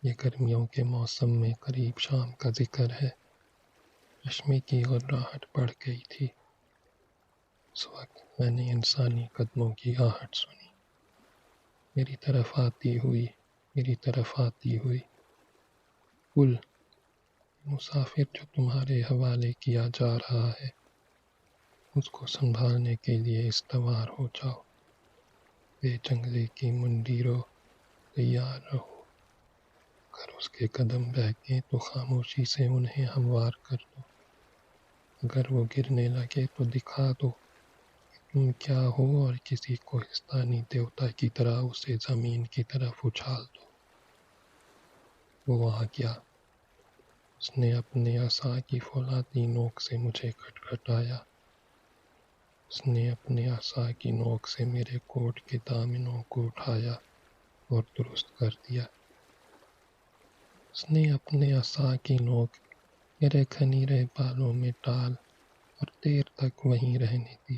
یہ گرمیوں کے موسم میں قریب شام کا ذکر ہے۔ چشمے کی غراہٹ بڑھ گئی تھی۔ اس وقت میں نے انسانی قدموں کی آہٹ سنی، میری طرف آتی ہوئی، میری طرف آتی ہوئی۔ پل، مسافر جو تمہارے حوالے کیا جا رہا ہے، اس کو سنبھالنے کے لیے استوار ہو جاؤ۔ بے جنگلے کی منڈیرو، تیار رہو۔ اگر اس کے قدم بہکیں تو خاموشی سے انہیں ہموار کر دو۔ اگر وہ گرنے لگے تو دکھا دو کہ تم کیا ہو اور کسی کوہستانی دیوتا کی طرح اسے زمین کی طرف اچھال دو۔ وہ آ گیا۔ اس نے اپنے عصا کی فولادی نوک سے مجھے کھٹکھٹایا۔ اس نے اپنے عصا کی نوک سے میرے کوٹ کے دامنوں کو اٹھایا اور درست کر دیا۔ اس نے اپنے عصا کی نوک میرے کھنیرے بالوں میں ڈال اور دیر تک وہیں رہنے دی۔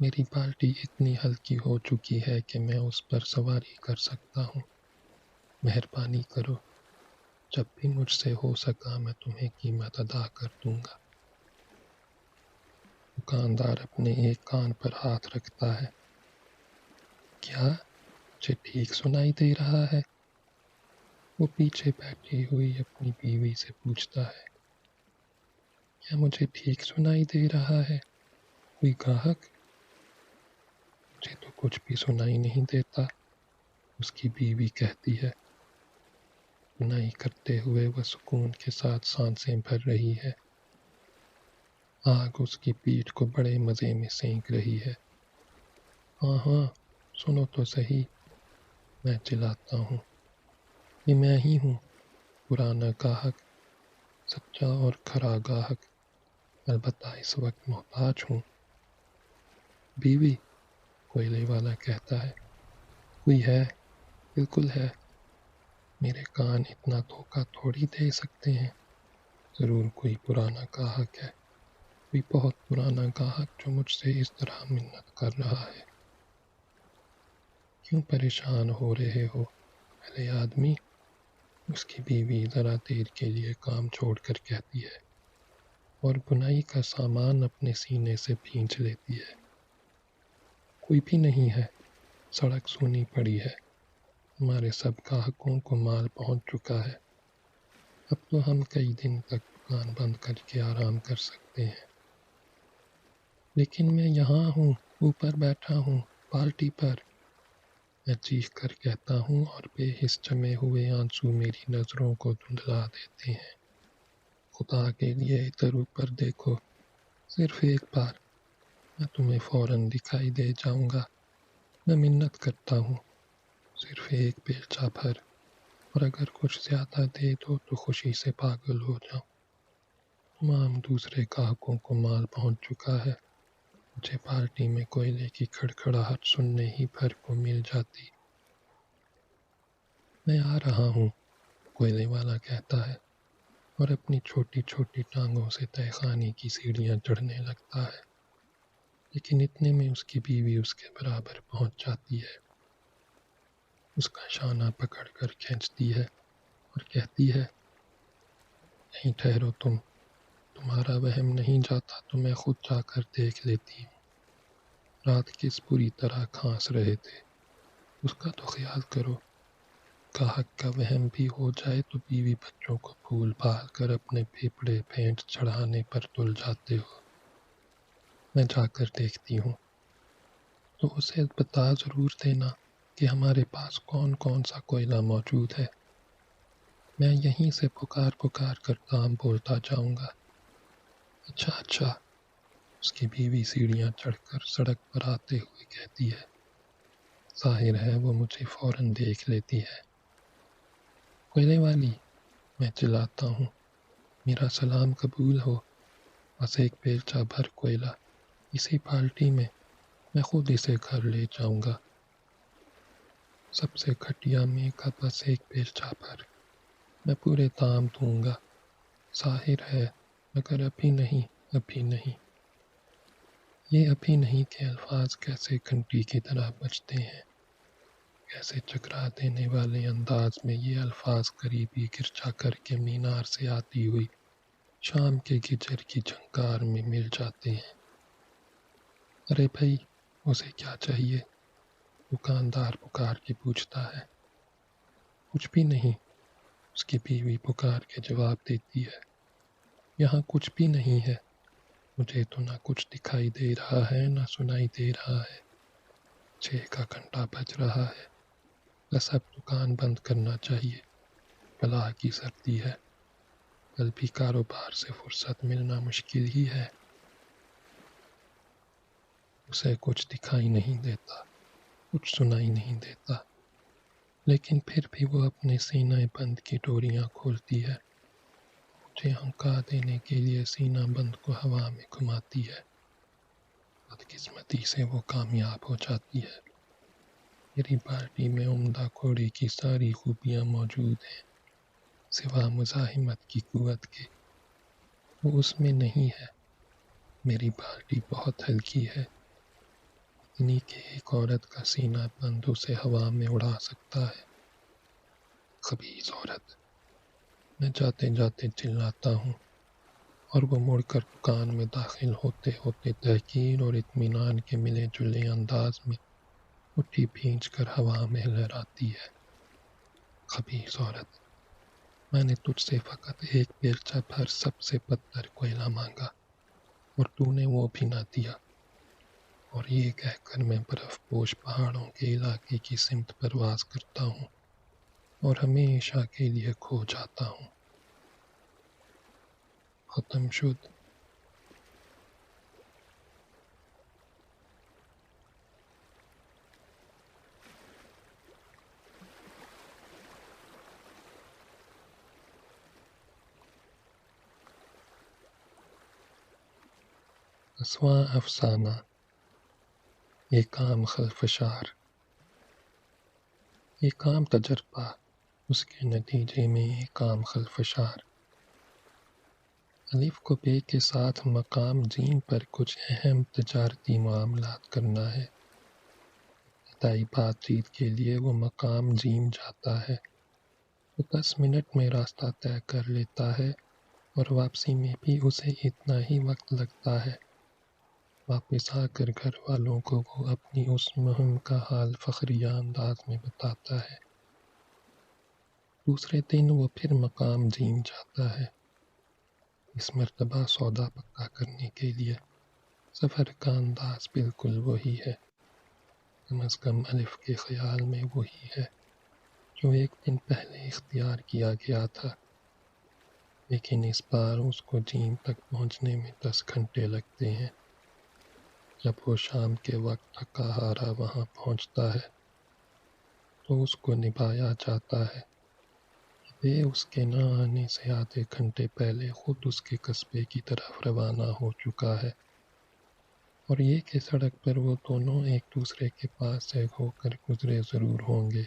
میری بالٹی اتنی ہلکی ہو چکی ہے کہ میں اس پر سواری کر سکتا ہوں۔ مہربانی کرو، جب بھی مجھ سے ہو سکا میں تمہیں قیمت ادا کر دوں گا۔ دکاندار اپنے ایک کان پر ہاتھ رکھتا ہے۔ کیا مجھے ٹھیک سنائی دے رہا ہے؟ وہ پیچھے بیٹھی ہوئی اپنی بیوی سے پوچھتا ہے۔ کیا مجھے ٹھیک سنائی دے رہا ہے؟ کوئی گاہک؟ مجھے تو کچھ بھی سنائی نہیں دیتا، اس کی بیوی کہتی ہے۔ بنائی کرتے ہوئے وہ سکون کے ساتھ سانسیں بھر رہی ہے۔ آگ اس کی پیٹھ کو بڑے مزے میں سینک رہی ہے۔ ہاں ہاں، سنو تو صحیح، میں چلاتا ہوں۔ یہ میں ہی ہوں، پرانا گاہک، سچا اور کھرا گاہک، البتہ اس وقت محتاج ہوں۔ بیوی، کوئلے والا کہتا ہے۔ کوئی ہے؟ بالکل ہے، میرے کان اتنا دھوکہ تھوڑی دے سکتے ہیں۔ ضرور کوئی پرانا گاہک ہے، کوئی بہت پرانا گاہک جو مجھ سے اس طرح منت کر رہا ہے۔ کیوں پریشان ہو رہے ہو پہلے آدمی؟ اس کی بیوی ذرا دیر کے لیے کام چھوڑ کر کہتی ہے اور بنائی کا سامان اپنے سینے سے بھینچ لیتی ہے۔ کوئی بھی نہیں ہے، سڑک سونی پڑی ہے، ہمارے سب گاہکوں کو مال پہنچ چکا ہے۔ اب تو ہم کئی دن تک دکان بند کر کے آرام کر سکتے ہیں۔ لیکن میں یہاں ہوں، اوپر بیٹھا ہوں، بالٹی پر، میں چیخ کر کہتا ہوں اور بے حس جمے ہوئے آنسو میری نظروں کو دھندلا دیتے ہیں۔ خدا کے لیے ادھر اوپر دیکھو، صرف ایک بار، میں تمہیں فوراً دکھائی دے جاؤں گا۔ میں منت کرتا ہوں، صرف ایک بیلچہ بھر، اور اگر کچھ زیادہ دے دو تو خوشی سے پاگل ہو جاؤں۔ تمام دوسرے گاہکوں کو مال پہنچ چکا ہے، مجھے بالٹی میں کوئلے کی کھڑکھڑاہٹ سننے ہی بھر کو مل جاتی۔ میں آ رہا ہوں، کوئلے والا کہتا ہے، اور اپنی چھوٹی چھوٹی ٹانگوں سے تہہ خانے کی سیڑھیاں چڑھنے لگتا ہے۔ لیکن اتنے میں اس کی بیوی اس کے برابر پہنچ جاتی ہے، اس کا شانہ پکڑ کر کھینچتی ہے اور کہتی ہے، نہیں ٹھہرو تمہارا وہم نہیں جاتا تو میں خود جا کر دیکھ لیتی ہوں۔ رات کس بری طرح کھانس رہے تھے، اس کا تو خیال کرو۔ گاہک کا وہم بھی ہو جائے تو بیوی بچوں کو پھول بھال کر اپنے پھیپھڑے پھینٹ چڑھانے پر تل جاتے ہو۔ میں جا کر دیکھتی ہوں، تو اسے بتا ضرور دینا کہ ہمارے پاس کون کون سا کوئلہ موجود ہے۔ میں یہیں سے پکار پکار کر کام بولتا جاؤں گا۔ اچھا اچھا، اس کی بیوی سیڑھیاں چڑھ کر سڑک پر آتے ہوئے کہتی ہے۔ ظاہر ہے وہ مجھے فوراً دیکھ لیتی ہے۔ کوئلے والی، میں چلاتا ہوں، میرا سلام قبول ہو، بس ایک بیلچہ بھر کوئلہ، اسی بالٹی میں خود اسے گھر لے جاؤں گا۔ سب سے گھٹیا میں کا بس ایک بیلچہ بھر، میں پورے دام دوں گا، ظاہر ہے، مگر ابھی نہیں، ابھی نہیں۔ یہ ابھی نہیں کے الفاظ کیسے گھنٹی کی طرح بجتے ہیں، کیسے چکرا دینے والے انداز میں یہ الفاظ قریبی گرجا گھر کے مینار سے آتی ہوئی شام کے گجر کی جھنکار میں مل جاتے ہیں۔ ارے بھائی، اسے کیا چاہیے؟ دکاندار پکار کے پوچھتا ہے۔ کچھ بھی نہیں، اس کی بیوی پکار کے جواب دیتی ہے۔ یہاں کچھ بھی نہیں ہے، مجھے تو نہ کچھ دکھائی دے رہا ہے نہ سنائی دے رہا ہے۔ 6 کا گھنٹہ بج رہا ہے، بس اب دکان بند کرنا چاہیے، بلا کی سردی ہے، کل بھی کاروبار سے فرصت ملنا مشکل ہی ہے۔ اسے کچھ دکھائی نہیں دیتا، کچھ سنائی نہیں دیتا، لیکن پھر بھی وہ اپنے سینہ بند کی ڈوریاں کھولتی ہے، مجھے ہنکا دینے کے لیے سینہ بند کو ہوا میں گھماتی ہے۔ بدقسمتی سے وہ کامیاب ہو جاتی ہے۔ میری بالٹی میں عمدہ گھوڑے کی ساری خوبیاں موجود ہیں، سوا مزاحمت کی قوت کے، وہ اس میں نہیں ہے۔ میری بالٹی بہت ہلکی ہے، انہی کہ ایک عورت کا سینہ بند اسے ہوا میں اڑا سکتا ہے۔ خبیث عورت، میں جاتے جاتے چلاتا ہوں، اور وہ مڑ کر دکان میں داخل ہوتے ہوتے تحقیر اور اطمینان کے ملے جلے انداز میں مٹھی بھینچ کر ہوا میں لہراتی ہے۔ خبیث عورت، میں نے تجھ سے فقط ایک بیلچہ بھر سب سے بدتر کوئلہ مانگا، اور تو نے وہ بھی نہ دیا، اور یہ کہہ کر میں برف پوش پہاڑوں کے علاقے کی سمت پرواز کرتا ہوں اور ہمیشہ کے لیے کھو جاتا ہوں۔ ختم شد۔ اسواں افسانہ، ایک عام خلفشار۔ ایک عام تجربہ، اس کے نتیجے میں ایک عام خلفشار۔ الف کو بے کے ساتھ مقام جیم پر کچھ اہم تجارتی معاملات کرنا ہے۔ ابتدائی بات چیت کے لیے وہ مقام جیم جاتا ہے تو 10 منٹ میں راستہ طے کر لیتا ہے، اور واپسی میں بھی اسے اتنا ہی وقت لگتا ہے۔ واپس آ کر گھر والوں کو وہ اپنی اس مہم کا حال فخریہ انداز میں بتاتا ہے۔ دوسرے دن وہ پھر مقام جیم جاتا ہے، اس مرتبہ سودا پکا کرنے کے لیے۔ سفر کا انداز بالکل وہی ہے، کم از کم الف کے خیال میں وہی ہے جو ایک دن پہلے اختیار کیا گیا تھا، لیکن اس بار اس کو جیم تک پہنچنے میں 10 گھنٹے لگتے ہیں۔ جب وہ شام کے وقت تھکا ہارا وہاں پہنچتا ہے تو اس کو نبھایا جاتا ہے کہ بے اس کے نہ آنے سے آدھے گھنٹے پہلے خود اس کے قصبے کی طرف روانہ ہو چکا ہے، اور یہ کہ سڑک پر وہ دونوں ایک دوسرے کے پاس سے ہو کر گزرے ضرور ہوں گے۔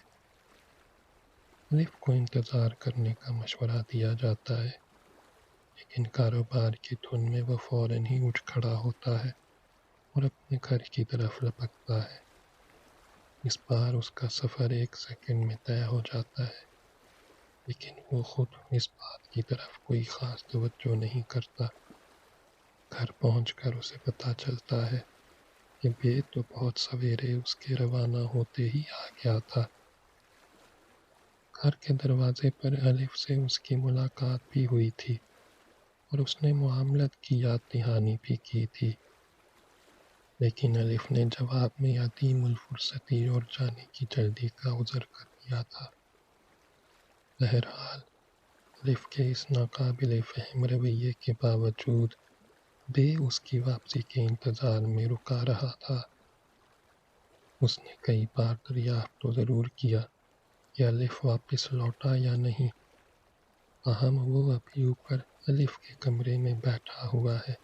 الف کو انتظار کرنے کا مشورہ دیا جاتا ہے، لیکن کاروبار کی دھن میں وہ فوراً ہی اٹھ کھڑا ہوتا ہے اور اپنے گھر کی طرف لپکتا ہے۔ اس بار اس کا سفر 1 سیکنڈ میں طے ہو جاتا ہے، لیکن وہ خود اس بات کی طرف کوئی خاص توجہ نہیں کرتا۔ گھر پہنچ کر اسے پتہ چلتا ہے کہ بے تو بہت سویرے اس کے روانہ ہوتے ہی آ گیا تھا۔ گھر کے دروازے پر الف سے اس کی ملاقات بھی ہوئی تھی، اور اس نے معاملت کی یاد دہانی بھی کی تھی، لیکن الف نے جواب میں عدیم الفرصتی اور جانے کی جلدی کا عذر کر دیا تھا۔ بہرحال الف کے اس ناقابل فہم رویے کے باوجود بے اس کی واپسی کے انتظار میں رکا رہا تھا۔ اس نے کئی بار دریافت تو ضرور کیا کہ الف واپس لوٹا یا نہیں، تاہم وہ ابھی اوپر الف کے کمرے میں بیٹھا ہوا ہے۔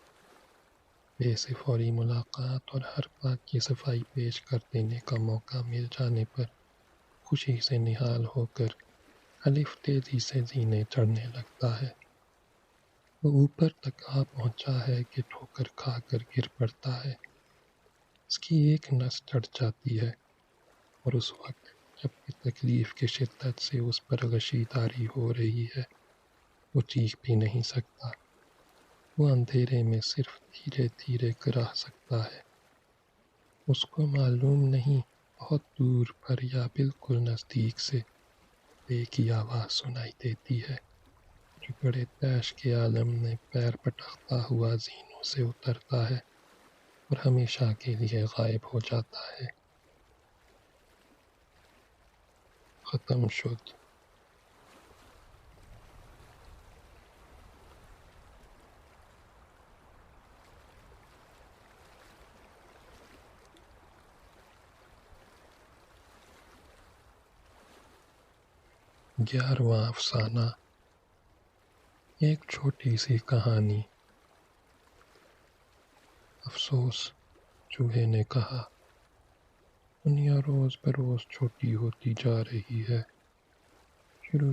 بے سے فوری ملاقات اور ہر بات کی صفائی پیش کر دینے کا موقع مل جانے پر خوشی سے نہال ہو کر الف تیزی سے زینے چڑھنے لگتا ہے۔ وہ اوپر تک آ پہنچا ہے کہ ٹھوکر کھا کر گر پڑتا ہے۔ اس کی ایک نس چڑھ جاتی ہے، اور اس وقت جب کہ تکلیف کی شدت سے اس پر غشی طاری ہو رہی ہے، وہ چیخ بھی نہیں سکتا۔ وہ اندھیرے میں صرف دھیرے دھیرے گراہ سکتا ہے۔ اس کو معلوم نہیں بہت دور پر یا بالکل نزدیک سے بے کی آواز سنائی دیتی ہے، جو بڑے طیش کے عالم میں پیر پٹکتا ہوا زینوں سے اترتا ہے اور ہمیشہ کے لیے غائب ہو جاتا ہے۔ ختم شد۔ 11واں افسانہ، ایک چھوٹی سی کہانی۔ افسوس، چوہے نے کہا، دنیا روز بروز چھوٹی ہوتی جا رہی ہے۔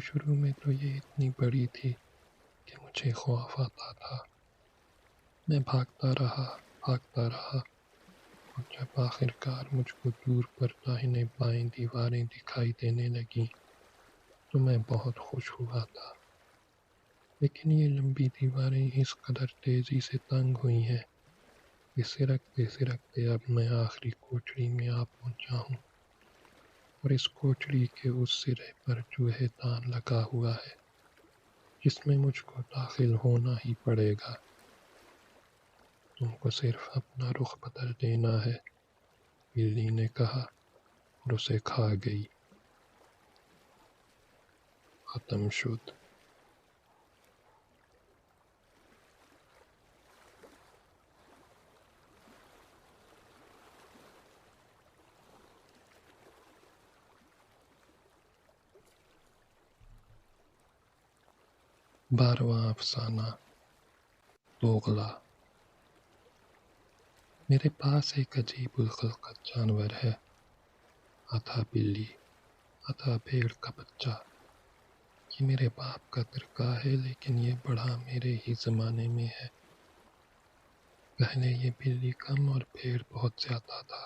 شروع میں تو یہ اتنی بڑی تھی کہ مجھے خوف آتا تھا۔ میں بھاگتا رہا، اور جب آخر کار مجھ کو دور پر داہنے بائیں دیواریں دکھائی دینے لگیں تو میں بہت خوش ہوا تھا، لیکن یہ لمبی دیواریں اس قدر تیزی سے تنگ ہوئی ہیں کہ سرکتے سرکتے اب میں آخری کوٹڑی میں آ پہنچا ہوں، اور اس کوٹڑی کے اس سرے پر چوہے دان لگا ہوا ہے جس میں مجھ کو داخل ہونا ہی پڑے گا۔ تم کو صرف اپنا رخ بدل دینا ہے، بلی نے کہا اور اسے کھا گئی۔ ختم شد۔ 12واں افسانہ، دوغلا۔ میرے پاس ایک عجیب الخلقت جانور ہے، آدھا بلی آدھا بھیڑ کا بچہ۔ یہ میرے باپ کا ترکہ ہے، لیکن یہ بڑا میرے ہی زمانے میں ہے۔ پہلے یہ بلی کم اور بھیڑ بہت زیادہ تھا۔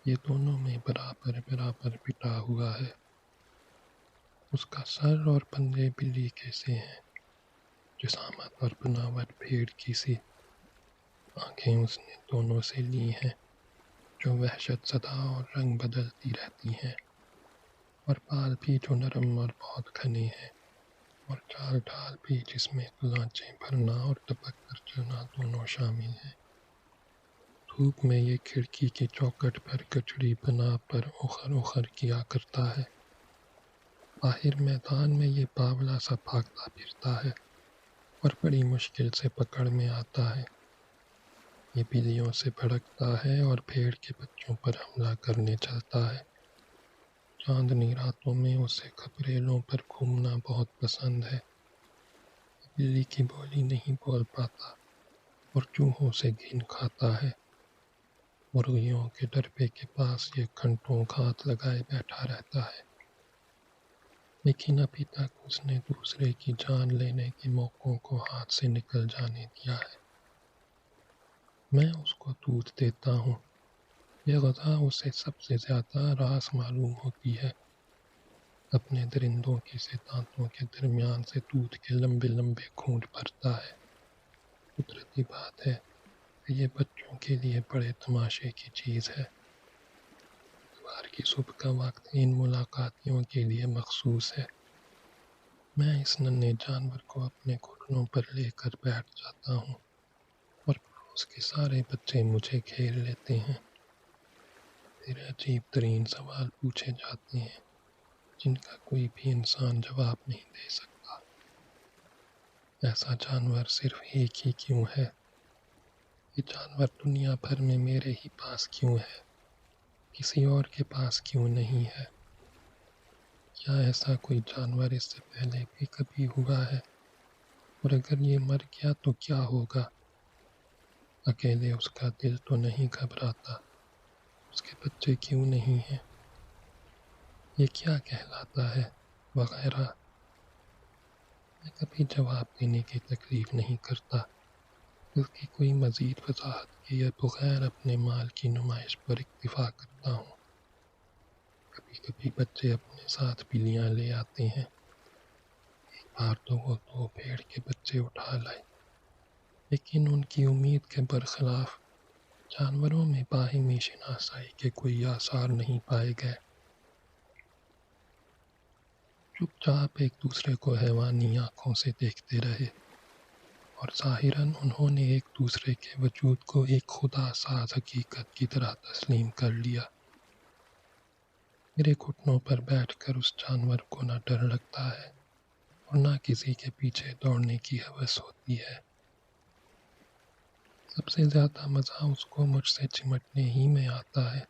یہ دونوں میں برابر برابر بٹا ہوا ہے۔ اس کا سر اور پنجے بلی کے سے ہیں، جسامت اور بناوٹ بھیڑ کی سی۔ آنکھیں اس نے دونوں سے لی ہیں جو وحشت زدہ اور رنگ بدلتی رہتی ہیں، اور بال بھی جو نرم اور بہت گھنے ہیں، اور چال ڈھال بھی جس میں گلانچیں بھرنا اور ٹپک کر چلنا دونوں شامل ہیں۔ دھوپ میں یہ کھڑکی کی چوکھٹ پر کچڑی بنا پر اخر اخر کیا کرتا ہے۔ باہر میدان میں یہ باولا سا بھاگتا پھرتا ہے اور بڑی مشکل سے پکڑ میں آتا ہے۔ یہ بلیوں سے بھڑکتا ہے اور بھیڑ کے بچوں پر حملہ کرنے چلتا ہے۔ چاندنی راتوں میں اسے کھپریلوں پر گھومنا بہت پسند ہے۔ بلی کی بولی نہیں بول پاتا اور چوہوں سے گھن کھاتا ہے۔ مرغیوں کے ڈربے کے پاس یہ گھنٹوں گھات لگائے بیٹھا رہتا ہے، لیکن ابھی تک اس نے دوسرے کی جان لینے کے موقعوں کو ہاتھ سے نکل جانے دیا ہے۔ میں اس کو دودھ دیتا ہوں۔ یہ غذا اسے سب سے زیادہ راس معلوم ہوتی ہے۔ اپنے درندوں کے سے دانتوں کے درمیان سے دودھ کے لمبے لمبے گھونٹ بھرتا ہے۔ قدرتی بات ہے کہ یہ بچوں کے لیے بڑے تماشے کی چیز ہے۔ اتوار کی صبح کا وقت ان ملاقاتیوں کے لیے مخصوص ہے۔ میں اس ننھے جانور کو اپنے گھٹنوں پر لے کر بیٹھ جاتا ہوں اور پڑوس کے سارے بچے مجھے گھیر لیتے ہیں۔ پھر عجیب ترین سوال پوچھے جاتے ہیں جن کا کوئی بھی انسان جواب نہیں دے سکتا۔ ایسا جانور صرف ایک ہی کیوں ہے؟ یہ جانور دنیا بھر میں میرے ہی پاس کیوں ہے؟ کسی اور کے پاس کیوں نہیں ہے؟ کیا ایسا کوئی جانور اس سے پہلے بھی کبھی ہوا ہے؟ اور اگر یہ مر گیا تو کیا ہوگا؟ اکیلے اس کا دل تو نہیں گھبراتا؟ اس کے بچے کیوں نہیں ہیں؟ یہ کیا کہلاتا ہے؟ وغیرہ۔ میں کبھی جواب دینے کی تکلیف نہیں کرتا، بلکہ کوئی مزید وضاحت کیے بغیر اپنے مال کی نمائش پر اکتفا کرتا ہوں۔ کبھی کبھی بچے اپنے ساتھ بلیاں لے آتے ہیں۔ ایک بار تو وہ 2 بھیڑ کے بچے اٹھا لائے، لیکن ان کی امید کے برخلاف جانوروں میں باہمی شناسائی کے کوئی آثار نہیں پائے گئے۔ چپ چاپ ایک دوسرے کو حیوانی آنکھوں سے دیکھتے رہے، اور ظاہراً انہوں نے ایک دوسرے کے وجود کو ایک خدا ساز حقیقت کی طرح تسلیم کر لیا۔ میرے گھٹنوں پر بیٹھ کر اس جانور کو نہ ڈر لگتا ہے اور نہ کسی کے پیچھے دوڑنے کی ہوس ہوتی ہے۔ سب سے زیادہ مزہ اس کو مجھ سے چمٹنے ہی میں آتا ہے۔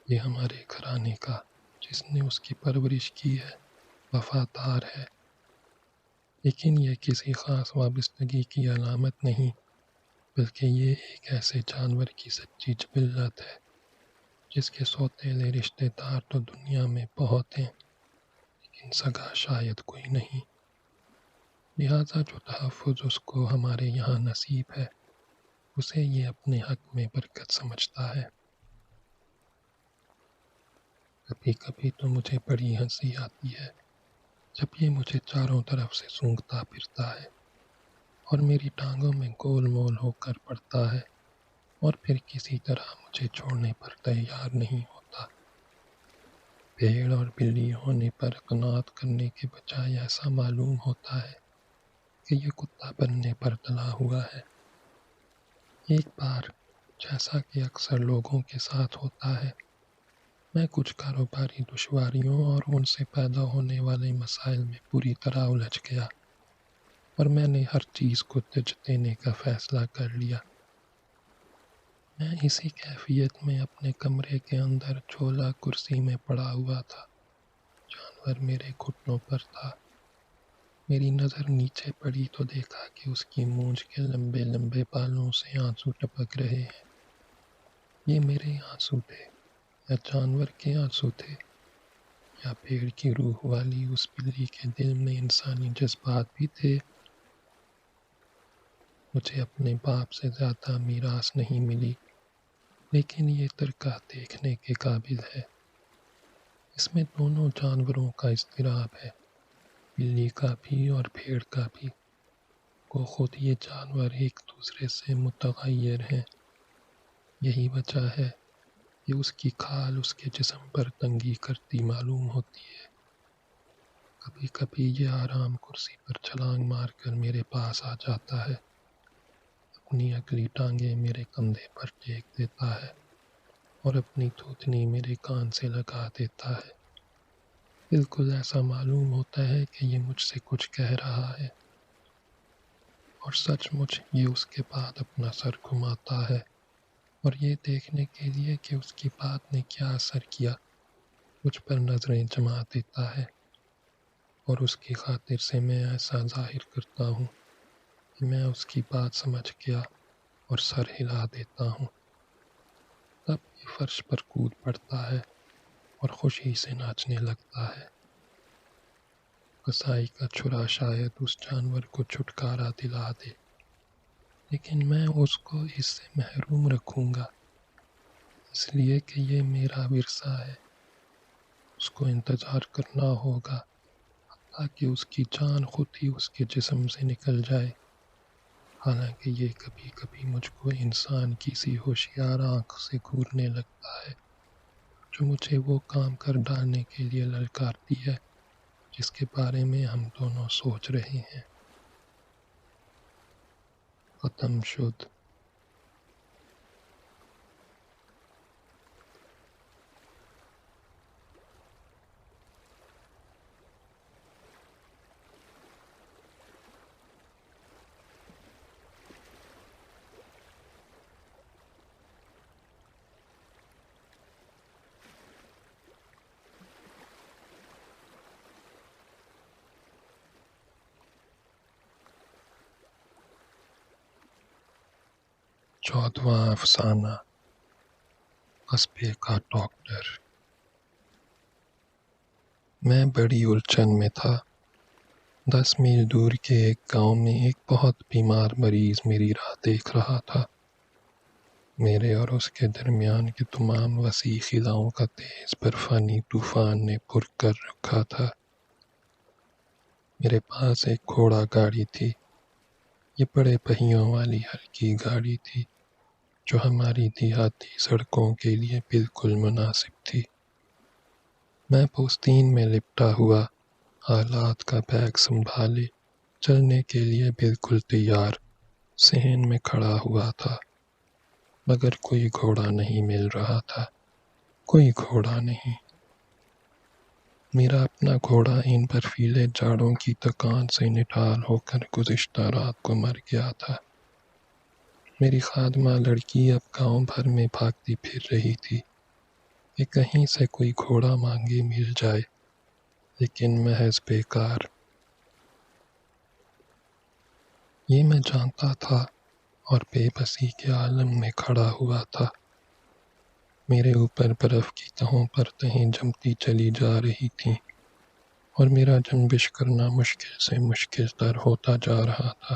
یہ ہمارے گھرانے کا، جس نے اس کی پرورش کی ہے، وفادار ہے، لیکن یہ کسی خاص وابستگی کی علامت نہیں، بلکہ یہ ایک ایسے جانور کی سچی جبلت ہے جس کے سوتیلے رشتہ دار تو دنیا میں بہت ہیں، لیکن سگا شاید کوئی نہیں۔ لہٰذا جو تحفظ اس کو ہمارے یہاں نصیب ہے، اسے یہ اپنے حق میں برکت سمجھتا ہے۔ کبھی کبھی تو مجھے بڑی ہنسی آتی ہے جب یہ مجھے چاروں طرف سے سونگھتا پھرتا ہے اور میری ٹانگوں میں گول مول ہو کر پڑتا ہے اور پھر کسی طرح مجھے چھوڑنے پر تیار نہیں ہوتا۔ بھیڑ اور بلی ہونے پر قناعت کرنے کے بجائے ایسا معلوم ہوتا ہے کہ یہ کتا بننے پر تلا ہوا ہے۔ ایک بار، جیسا کہ اکثر لوگوں کے ساتھ ہوتا ہے، میں کچھ کاروباری دشواریوں اور ان سے پیدا ہونے والے مسائل میں پوری طرح الجھ گیا اور میں نے ہر چیز کو تج دینے کا فیصلہ کر لیا۔ میں اسی کیفیت میں اپنے کمرے کے اندر جھولا کرسی میں پڑا ہوا تھا۔ جانور میرے گھٹنوں پر تھا۔ میری نظر نیچے پڑی تو دیکھا کہ اس کی مونجھ کے لمبے لمبے بالوں سے آنسو ٹپک رہے ہیں۔ یہ میرے آنسو تھے یا جانور کے آنسو تھے یا پیڑ کی روح والی اس بلی کے دل میں انسانی جذبات بھی تھے؟ مجھے اپنے باپ سے زیادہ میراث نہیں ملی، لیکن یہ ترکہ دیکھنے کے قابل ہے۔ اس میں دونوں جانوروں کا اضطراب ہے، بلی کا بھی اور بھیڑ کا بھی۔ کو خود یہ جانور ایک دوسرے سے متغیر ہیں۔ یہی وجہ ہے کہ اس کی کھال اس کے جسم پر تنگی کرتی معلوم ہوتی ہے۔ کبھی کبھی یہ آرام کرسی پر چھلانگ مار کر میرے پاس آ جاتا ہے، اپنی اگلی ٹانگیں میرے کندھے پر ٹیک دیتا ہے اور اپنی تھوتنی میرے کان سے لگا دیتا ہے۔ بالکل ایسا معلوم ہوتا ہے کہ یہ مجھ سے کچھ کہہ رہا ہے، اور سچ مچ یہ اس کے بعد اپنا سر گھماتا ہے اور یہ دیکھنے کے لیے کہ اس کی بات نے کیا اثر کیا، مجھ پر نظریں جما دیتا ہے، اور اس کی خاطر سے میں ایسا ظاہر کرتا ہوں کہ میں اس کی بات سمجھ گیا اور سر ہلا دیتا ہوں۔ تب یہ فرش پر کود پڑتا ہے اور خوشی سے ناچنے لگتا ہے۔ کسائی کا چھرا شاید اس جانور کو چھٹکارا دلا دے، لیکن میں اس کو اس سے محروم رکھوں گا، اس لیے کہ یہ میرا ورثہ ہے۔ اس کو انتظار کرنا ہوگا حتیٰ کہ اس کی جان خود ہی اس کے جسم سے نکل جائے۔ حالانکہ یہ کبھی کبھی مجھ کو انسان کی سی ہوشیار آنکھ سے گھورنے لگتا ہے جو مجھے وہ کام کر ڈالنے کے لیے للکارتی ہے جس کے بارے میں ہم دونوں سوچ رہے ہیں۔ ختم شد۔ چودواں افسانہ، قصبے کا ڈاکٹر۔ میں بڑی الجھن میں تھا۔ 10 میل دور کے ایک گاؤں میں ایک بہت بیمار مریض میری راہ دیکھ رہا تھا۔ میرے اور اس کے درمیان کے تمام وسیع خلاؤں کا تیز برفانی طوفان نے پر کر رکھا تھا۔ میرے پاس ایک گھوڑا گاڑی تھی۔ یہ بڑے پہیوں والی ہلکی گاڑی تھی جو ہماری دیہاتی سڑکوں کے لیے بالکل مناسب تھی۔ میں پوستین میں لپٹا ہوا، آلات کا بیگ سنبھالے، چلنے کے لیے بالکل تیار، صحن میں کھڑا ہوا تھا، مگر کوئی گھوڑا نہیں مل رہا تھا، کوئی گھوڑا نہیں۔ میرا اپنا گھوڑا ان برفیلے جاڑوں کی تکان سے نڈھال ہو کر گزشتہ رات کو مر گیا تھا۔ میری خادمہ لڑکی اب گاؤں بھر میں بھاگتی پھر رہی تھی کہ کہیں سے کوئی گھوڑا مانگے مل جائے، لیکن محض بیکار۔ یہ میں جانتا تھا اور بے بسی کے عالم میں کھڑا ہوا تھا۔ میرے اوپر برف کی تہوں پر تہیں جمتی چلی جا رہی تھیں اور میرا جنبش کرنا مشکل سے مشکل تر ہوتا جا رہا تھا۔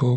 2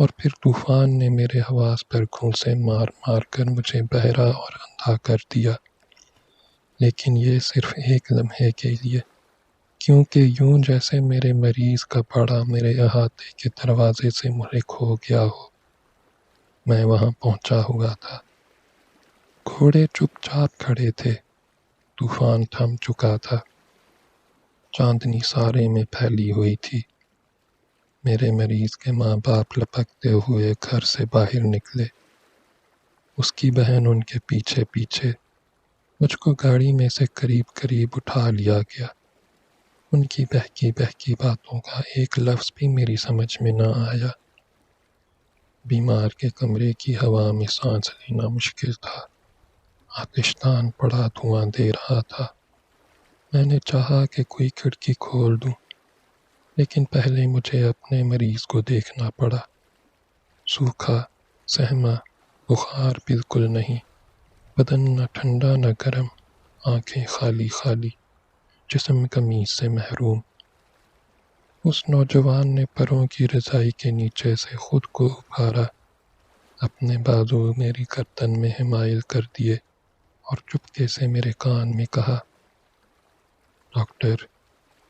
اور پھر طوفان نے میرے حواس پر گھونسے مار مار کر مجھے بہرا اور اندھا کر دیا، لیکن یہ صرف ایک لمحے کے لیے، کیونکہ یوں جیسے میرے مریض کا پڑا میرے احاطے کے دروازے سے ملک ہو گیا ہو۔ میں وہاں پہنچا ہوا تھا، گھوڑے چپ چاپ کھڑے تھے، طوفان تھم چکا تھا، چاندنی سارے میں پھیلی ہوئی تھی۔ میرے مریض کے ماں باپ لپکتے ہوئے گھر سے باہر نکلے، اس کی بہن ان کے پیچھے پیچھے۔ مجھ کو گاڑی میں سے قریب قریب اٹھا لیا گیا۔ ان کی بہکی بہکی باتوں کا ایک لفظ بھی میری سمجھ میں نہ آیا۔ بیمار کے کمرے کی ہوا میں سانس لینا مشکل تھا، آتشدان پڑا دھواں دے رہا تھا۔ میں نے چاہا کہ کوئی کھڑکی کھول دوں، لیکن پہلے مجھے اپنے مریض کو دیکھنا پڑا، سوکھا، سہما، بخار بالکل نہیں، بدن نہ ٹھنڈا نہ گرم، آنکھیں خالی خالی، جسم قمیض سے محروم۔ اس نوجوان نے پروں کی رضائی کے نیچے سے خود کو ابھارا، اپنے بازو میری گردن میں حمائل کر دیے اور چپکے سے میرے کان میں کہا، ڈاکٹر،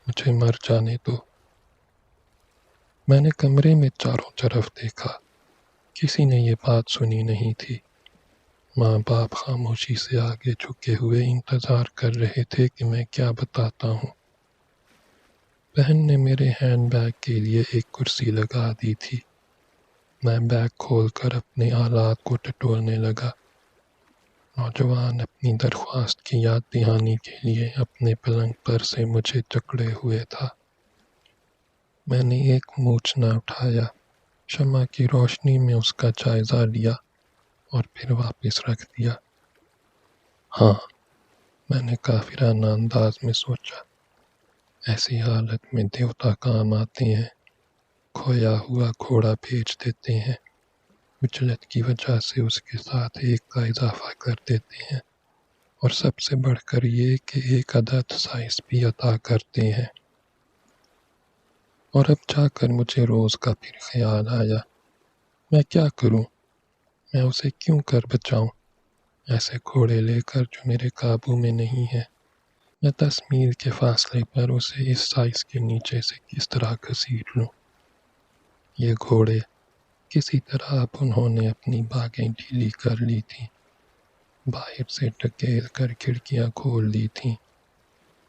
مجھے مر جانے دو۔ میں نے کمرے میں چاروں طرف دیکھا، کسی نے یہ بات سنی نہیں تھی۔ ماں باپ خاموشی سے آگے جھکے ہوئے انتظار کر رہے تھے کہ میں کیا بتاتا ہوں۔ بہن نے میرے ہینڈ بیگ کے لیے ایک کرسی لگا دی تھی۔ میں بیگ کھول کر اپنے آلات کو ٹٹولنے لگا۔ نوجوان اپنی درخواست کی یاد دہانی کے لیے اپنے پلنگ پر سے مجھے جکڑے ہوئے تھا۔ میں نے ایک موچنا اٹھایا، شمع کی روشنی میں اس کا جائزہ لیا اور پھر واپس رکھ دیا۔ ہاں، میں نے کافرانہ انداز میں سوچا، ایسی حالت میں دیوتا کام آتے ہیں، کھویا ہوا گھوڑا بھیج دیتے ہیں، وچلت کی وجہ سے اس کے ساتھ ایک کا اضافہ کر دیتے ہیں، اور سب سے بڑھ کر یہ کہ ایک عدد سائز بھی عطا کرتے ہیں۔ اور اب جا کر مجھے روز کا پھر خیال آیا، میں کیا کروں؟ میں اسے کیوں کر بچاؤں، ایسے گھوڑے لے کر جو میرے قابو میں نہیں ہے؟ میں 10 میل کے فاصلے پر اسے اس سائز کے نیچے سے کس طرح گھسیٹ لوں؟ یہ گھوڑے، کسی طرح اب انہوں نے اپنی باگیں ڈھیلی کر لی تھیں، باہر سے ڈھکیل کر کھڑکیاں کھول دی تھیں،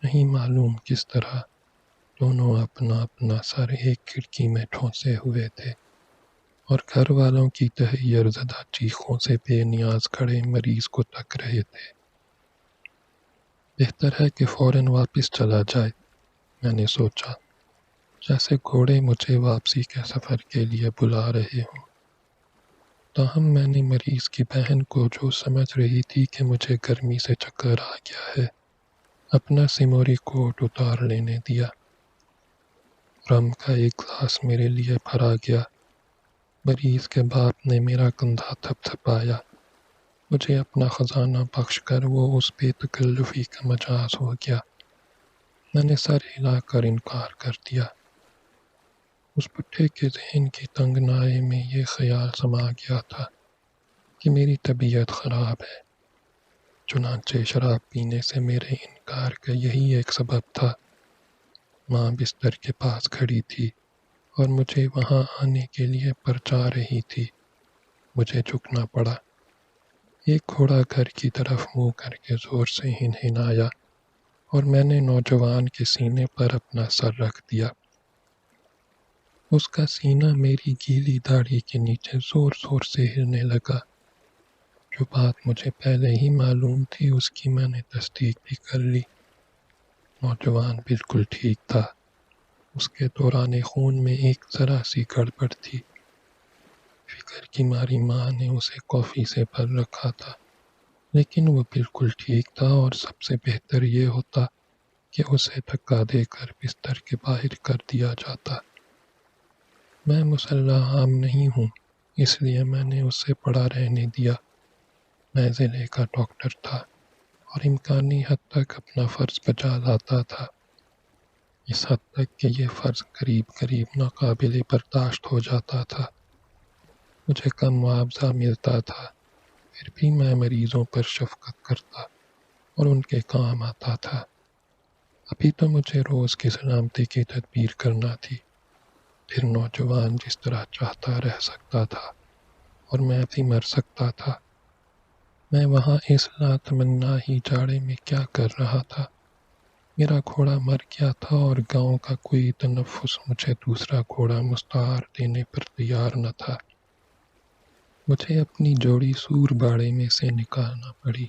نہیں معلوم کس طرح۔ دونوں اپنا اپنا سر ایک کھڑکی میں ٹھونسے ہوئے تھے، اور گھر والوں کی تحیر زدہ چیخوں سے بے نیاز کھڑے مریض کو تک رہے تھے۔ بہتر ہے کہ فوراً واپس چلا جائے، میں نے سوچا، جیسے گھوڑے مجھے واپسی کے سفر کے لیے بلا رہے ہوں۔ تاہم میں نے مریض کی بہن کو، جو سمجھ رہی تھی کہ مجھے گرمی سے چکر آ گیا ہے، اپنا سموری کوٹ اتار لینے دیا۔ رم کا ایک گلاس میرے لیے بھرا گیا۔ مریض کے باپ نے میرا کندھا تھپ تھپایا، مجھے اپنا خزانہ بخش کر وہ اس بے تکلفی کا مجاز ہو گیا۔ میں نے سر ہلا کر انکار کر دیا۔ اس بڈھے کے ذہن کی تنگنائی میں یہ خیال سما گیا تھا کہ میری طبیعت خراب ہے، چنانچہ شراب پینے سے میرے انکار کا یہی ایک سبب تھا۔ ماں بستر کے پاس کھڑی تھی اور مجھے وہاں آنے کے لیے پرچا رہی تھی۔ مجھے جھکنا پڑا۔ ایک گھوڑا گھر کی طرف منہ کر کے زور سے ہنہنایا اور میں نے نوجوان کے سینے پر اپنا سر رکھ دیا۔ اس کا سینہ میری گیلی داڑھی کے نیچے زور زور سے ہلنے لگا۔ جو بات مجھے پہلے ہی معلوم تھی اس کی میں نے تصدیق بھی کر لی۔ نوجوان بالکل ٹھیک تھا، اس کے دوران خون میں ایک ذرا سی گڑبڑ تھی۔ فکر کی ماری ماں نے اسے کافی سے بھر رکھا تھا، لیکن وہ بالکل ٹھیک تھا، اور سب سے بہتر یہ ہوتا کہ اسے دھکا دے کر بستر کے باہر کر دیا جاتا۔ میں مسلح عام نہیں ہوں، اس لیے میں نے اسے پڑا رہنے دیا۔ میں ضلع کا ڈاکٹر تھا اور امکانی حد تک اپنا فرض بجا لاتا تھا، اس حد تک کہ یہ فرض قریب قریب ناقابل برداشت ہو جاتا تھا۔ مجھے کم معاوضہ ملتا تھا، پھر بھی میں مریضوں پر شفقت کرتا اور ان کے کام آتا تھا۔ ابھی تو مجھے روز کی سلامتی کی تدبیر کرنا تھی، پھر نوجوان جس طرح چاہتا رہ سکتا تھا اور میں بھی مر سکتا تھا۔ میں وہاں اس لاتمنا ہی جاڑے میں کیا کر رہا تھا؟ میرا گھوڑا مر گیا تھا اور گاؤں کا کوئی تنفس مجھے دوسرا گھوڑا مستعار دینے پر تیار نہ تھا۔ مجھے اپنی جوڑی سور باڑے میں سے نکالنا پڑی۔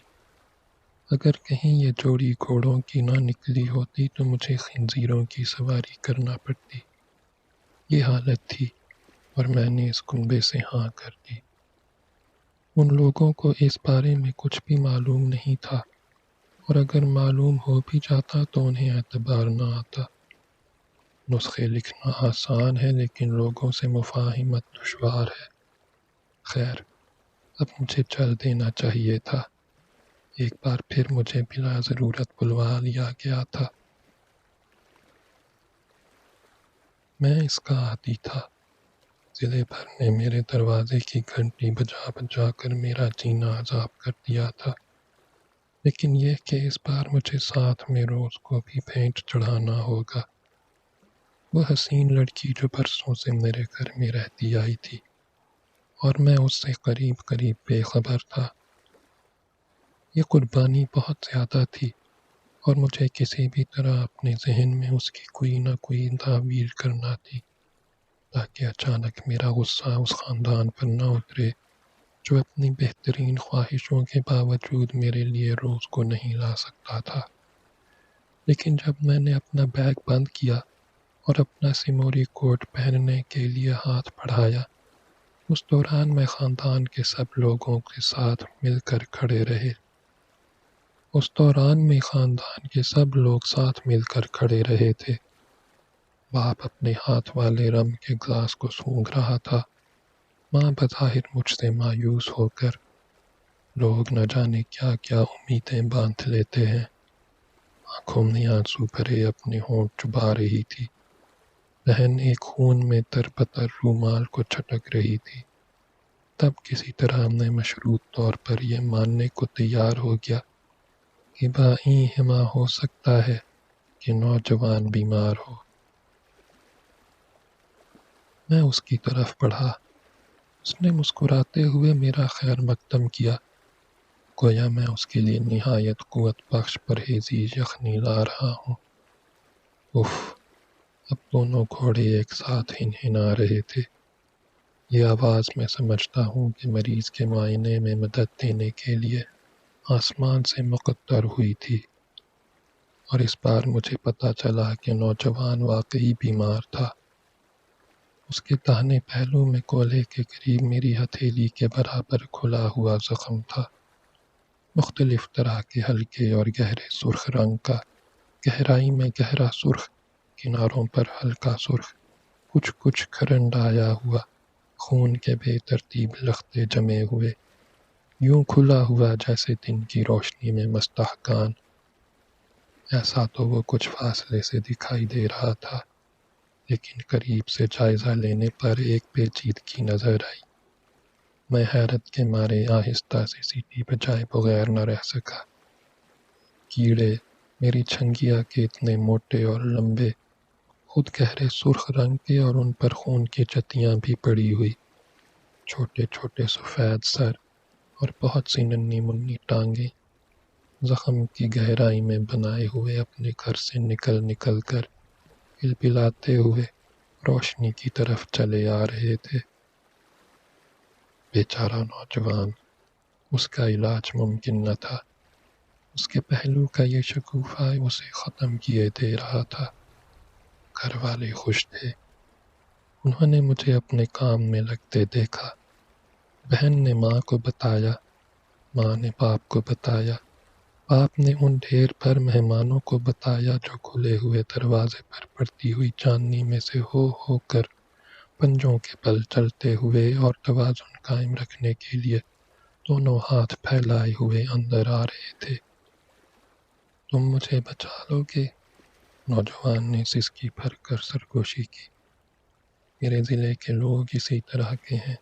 اگر کہیں یہ جوڑی گھوڑوں کی نہ نکلی ہوتی تو مجھے خنزیروں کی سواری کرنا پڑتی۔ یہ حالت تھی اور میں نے اس کنبے سے ہاں کر دی۔ ان لوگوں کو اس بارے میں کچھ بھی معلوم نہیں تھا، اور اگر معلوم ہو بھی جاتا تو انہیں اعتبار نہ آتا۔ نسخے لکھنا آسان ہے لیکن لوگوں سے مفاہمت دشوار ہے۔ خیر، اب مجھے چل دینا چاہیے تھا۔ ایک بار پھر مجھے بلا ضرورت بلوا لیا گیا تھا۔ میں اس کا عادی تھا۔ ضلع بھر نے میرے دروازے کی گھنٹی بجا بجا کر میرا جینا عذاب کر دیا تھا، لیکن یہ کہ اس بار مجھے ساتھ میں روز کو بھی بھینٹ چڑھانا ہوگا۔ وہ حسین لڑکی جو برسوں سے میرے گھر میں رہتی آئی تھی اور میں اس سے قریب قریب بے خبر تھا۔ یہ قربانی بہت زیادہ تھی اور مجھے کسی بھی طرح اپنے ذہن میں اس کی کوئی نہ کوئی تعبیر کرنا تھی، تاکہ اچانک میرا غصہ اس خاندان پر نہ اترے جو اپنی بہترین خواہشوں کے باوجود میرے لیے روز کو نہیں لا سکتا تھا۔ لیکن جب میں نے اپنا بیگ بند کیا اور اپنا سموری کوٹ پہننے کے لیے ہاتھ بڑھایا، اس دوران میں خاندان کے سب لوگوں کے ساتھ مل کر کھڑے رہے۔ تھے۔ باپ اپنے ہاتھ والے رم کے گلاس کو سونگھ رہا تھا، ماں بظاہر مجھ سے مایوس ہو کر۔ لوگ نہ جانے کیا کیا امیدیں باندھ لیتے ہیں۔ آنکھوں میں آنسو بھرے اپنے ہونٹ چبا رہی تھی۔ بہن ایک خون میں تربتر رومال کو چھٹک رہی تھی۔ تب کسی طرح میں مشروط طور پر یہ ماننے کو تیار ہو گیا کہ بائیں ہما ہو سکتا ہے کہ نوجوان بیمار ہو۔ میں اس کی طرف بڑھا۔ اس نے مسکراتے ہوئے میرا خیر مقدم کیا، گویا میں اس کے لیے نہایت قوت بخش پرہیزی یخنی لا رہا ہوں۔ اف! اب دونوں گھوڑے ایک ساتھ ہنہنا رہے تھے۔ یہ آواز میں سمجھتا ہوں کہ مریض کے معائنے میں مدد دینے کے لیے آسمان سے مقتر ہوئی تھی، اور اس بار مجھے پتہ چلا کہ نوجوان واقعی بیمار تھا۔ اس کے داہنے پہلو میں کولہے کے قریب میری ہتھیلی کے برابر کھلا ہوا زخم تھا، مختلف طرح کے ہلکے اور گہرے سرخ رنگ کا، گہرائی میں گہرا سرخ، کناروں پر ہلکا سرخ، کچھ کچھ کھرنڈایا ہوا، خون کے بے ترتیب لختے جمے ہوئے، یوں کھلا ہوا جیسے دن کی روشنی میں مستحکان۔ ایسا تو وہ کچھ فاصلے سے دکھائی دے رہا تھا، لیکن قریب سے جائزہ لینے پر ایک پیچیدگی نظر آئی۔ میں حیرت کے مارے آہستہ سے سیٹی بجائے بغیر نہ رہ سکا۔ کیڑے میری چھنگیا کے اتنے موٹے اور لمبے، خود گہرے سرخ رنگ کے، اور ان پر خون کی چتیاں بھی پڑی ہوئی، چھوٹے چھوٹے سفید سر اور بہت سی ننھی منھی ٹانگیں، زخم کی گہرائی میں بنائے ہوئے اپنے گھر سے نکل نکل کر بلبلاتے ہوئے روشنی کی طرف چلے آ رہے تھے۔ بیچارہ نوجوان، اس کا علاج ممکن نہ تھا۔ اس کے پہلو کا یہ شکوفہ اسے ختم کیے دے رہا تھا۔ گھر والے خوش تھے۔ انہوں نے مجھے اپنے کام میں لگتے دیکھا۔ بہن نے ماں کو بتایا، ماں نے باپ کو بتایا، باپ نے ان ڈھیر بھر مہمانوں کو بتایا جو کھلے ہوئے دروازے پر پڑتی ہوئی چاندنی میں سے ہو کر پنجوں کے بل چلتے ہوئے اور توازن قائم رکھنے کے لیے دونوں ہاتھ پھیلائے ہوئے اندر آ رہے تھے۔ تم مجھے بچا لو گے؟ نوجوان نے سسکی بھر کر سرگوشی کی۔ میرے ضلع کے لوگ اسی طرح کے ہیں۔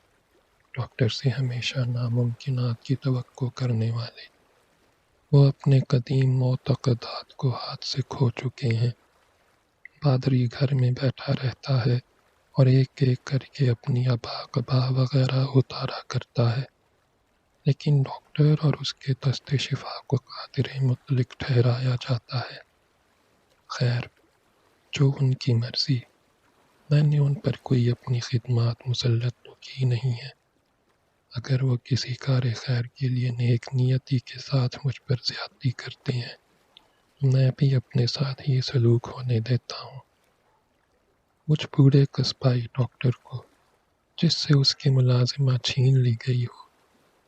ڈاکٹر سے ہمیشہ ناممکنات کی توقع کرنے والے، وہ اپنے قدیم معتقدات کو ہاتھ سے کھو چکے ہیں۔ پادری گھر میں بیٹھا رہتا ہے اور ایک ایک کر کے اپنی آبا قبا وغیرہ اتارا کرتا ہے، لیکن ڈاکٹر اور اس کے دست شفا کو قادر مطلق ٹھہرایا جاتا ہے۔ خیر، جو ان کی مرضی، میں نے ان پر کوئی اپنی خدمات مسلط تو کی نہیں ہے۔ اگر وہ کسی کار خیر کے لیے نیک نیتی کے ساتھ مجھ پر زیادتی کرتے ہیں تو میں بھی اپنے ساتھ ہی سلوک ہونے دیتا ہوں۔ مجھ بوڑھے قصبائی ڈاکٹر کو، جس سے اس کی ملازمہ چھین لی گئی ہو،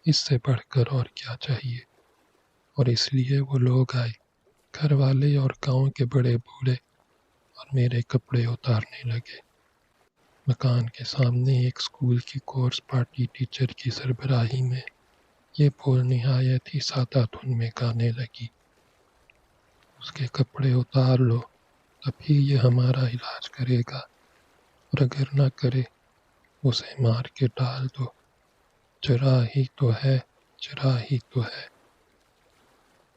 اس سے بڑھ کر اور کیا چاہیے؟ اور اس لیے وہ لوگ آئے، گھر والے اور گاؤں کے بڑے بوڑھے، اور میرے کپڑے اتارنے لگے۔ مکان کے سامنے ایک اسکول کی کورس پارٹی ٹیچر کی سربراہی میں یہ بول نہایت ہی سادہ دھن میں گانے لگی: اس کے کپڑے اتار لو، تبھی یہ ہمارا علاج کرے گا، اور اگر نہ کرے اسے مار کے ڈال دو، جرا ہی تو ہے، جرا ہی تو ہے۔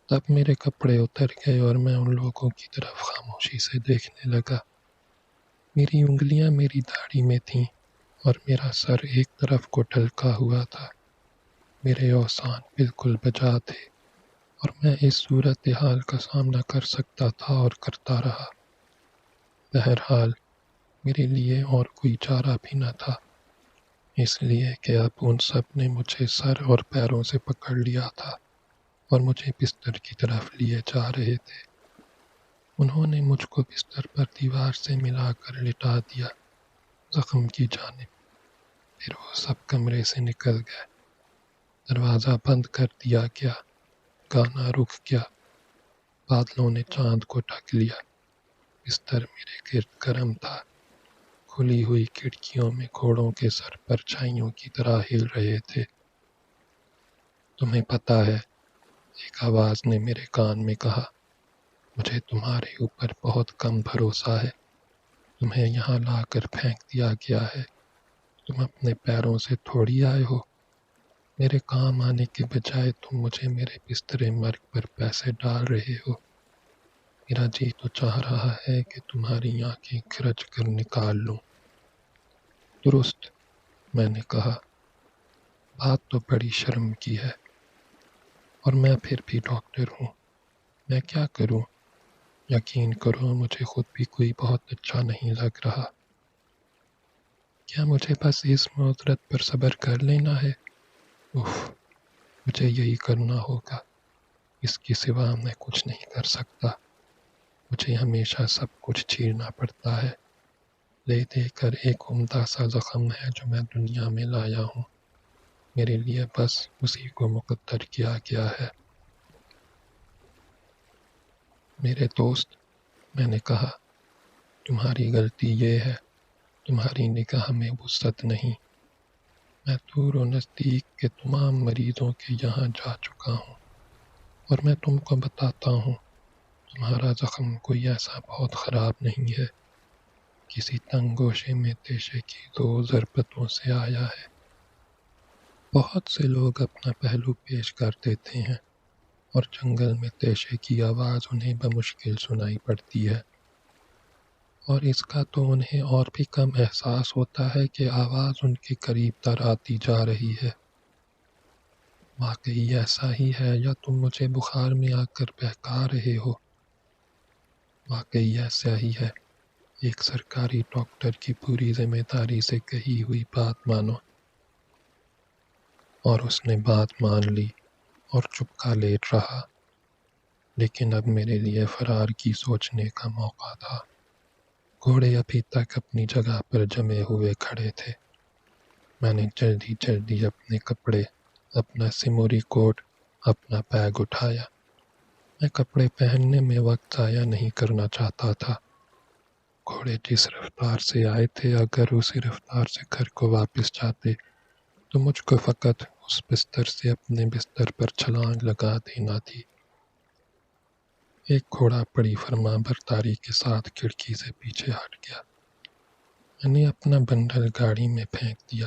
تب میرے کپڑے اتر گئے اور میں ان لوگوں کی طرف خاموشی سے دیکھنے لگا۔ میری انگلیاں میری داڑھی میں تھیں اور میرا سر ایک طرف کو ڈھلکا ہوا تھا۔ میرے اوسان بالکل بجا تھے اور میں اس صورتحال کا سامنا کر سکتا تھا اور کرتا رہا۔ بہرحال میرے لیے اور کوئی چارہ بھی نہ تھا، اس لیے کہ اب ان سب نے مجھے سر اور پیروں سے پکڑ لیا تھا اور مجھے بستر کی طرف لیے جا رہے تھے۔ انہوں نے مجھ کو بستر پر دیوار سے ملا کر لٹا دیا، زخم کی جانب۔ پھر وہ سب کمرے سے نکل گئے، دروازہ بند کر دیا گیا، گانا رک گیا، بادلوں نے چاند کو ڈھک لیا۔ بستر میرے گرد گرم تھا، کھلی ہوئی کھڑکیوں میں گھوڑوں کے سر پرچھائیوں کی طرح ہل رہے تھے۔ تمہیں پتہ ہے، ایک آواز نے میرے کان میں کہا، مجھے تمہارے اوپر بہت کم بھروسہ ہے، تمہیں یہاں لا کر پھینک دیا گیا ہے، تم اپنے پیروں سے تھوڑی آئے ہو، میرے کام آنے کے بجائے تم مجھے میرے بستر مرگ پر پیسے ڈال رہے ہو۔ میرا جی تو چاہ رہا ہے کہ تمہاری آنکھیں کھرچ کر نکال لوں۔ درست، میں نے کہا، بات تو بڑی شرم کی ہے، اور میں پھر بھی ڈاکٹر ہوں، میں کیا کروں؟ یقین کرو مجھے خود بھی کوئی بہت اچھا نہیں لگ رہا۔ کیا مجھے بس اس معذرت پر صبر کر لینا ہے؟ اف، مجھے یہی کرنا ہوگا، اس کے سوا میں کچھ نہیں کر سکتا۔ مجھے ہمیشہ سب کچھ چیرنا پڑتا ہے، لے دے کر ایک عمدہ سا زخم ہے جو میں دنیا میں لایا ہوں، میرے لیے بس اسی کو مقدر کیا گیا ہے۔ میرے دوست، میں نے کہا، تمہاری غلطی یہ ہے، تمہاری نگاہ میں وسعت نہیں۔ میں دور و نزدیک کے تمام مریضوں کے یہاں جا چکا ہوں، اور میں تم کو بتاتا ہوں، تمہارا زخم کوئی ایسا بہت خراب نہیں ہے، کسی تنگ گوشے میں تیشے کی 2 ضربتوں سے آیا ہے۔ بہت سے لوگ اپنا پہلو پیش کر دیتے ہیں اور جنگل میں تیشے کی آواز انہیں بمشکل سنائی پڑتی ہے، اور اس کا تو انہیں اور بھی کم احساس ہوتا ہے کہ آواز ان کے قریب تر آتی جا رہی ہے۔ واقعی ایسا ہی ہے یا تم مجھے بخار میں آ کر بہکا رہے ہو؟ واقعی ایسا ہی ہے، ایک سرکاری ڈاکٹر کی پوری ذمہ داری سے کہی ہوئی بات مانو۔ اور اس نے بات مان لی اور چپکا لیٹ رہا، لیکن اب میرے لیے فرار کی سوچنے کا موقع تھا۔ گھوڑے ابھی تک اپنی جگہ پر جمے ہوئے کھڑے تھے۔ میں نے جلدی جلدی اپنے کپڑے، اپنا سموری کوٹ، اپنا بیگ اٹھایا۔ میں کپڑے پہننے میں وقت ضائع نہیں کرنا چاہتا تھا۔ گھوڑے جس رفتار سے آئے تھے، اگر اسی رفتار سے گھر کو واپس جاتے تو مجھ کو فقط اس بستر سے اپنے بستر پر چھلانگ لگا دینا تھی۔ ایک گھوڑا بڑی فرما برداری کے ساتھ کھڑکی سے پیچھے ہٹ گیا۔ میں نے اپنا بنڈل گاڑی میں پھینک دیا،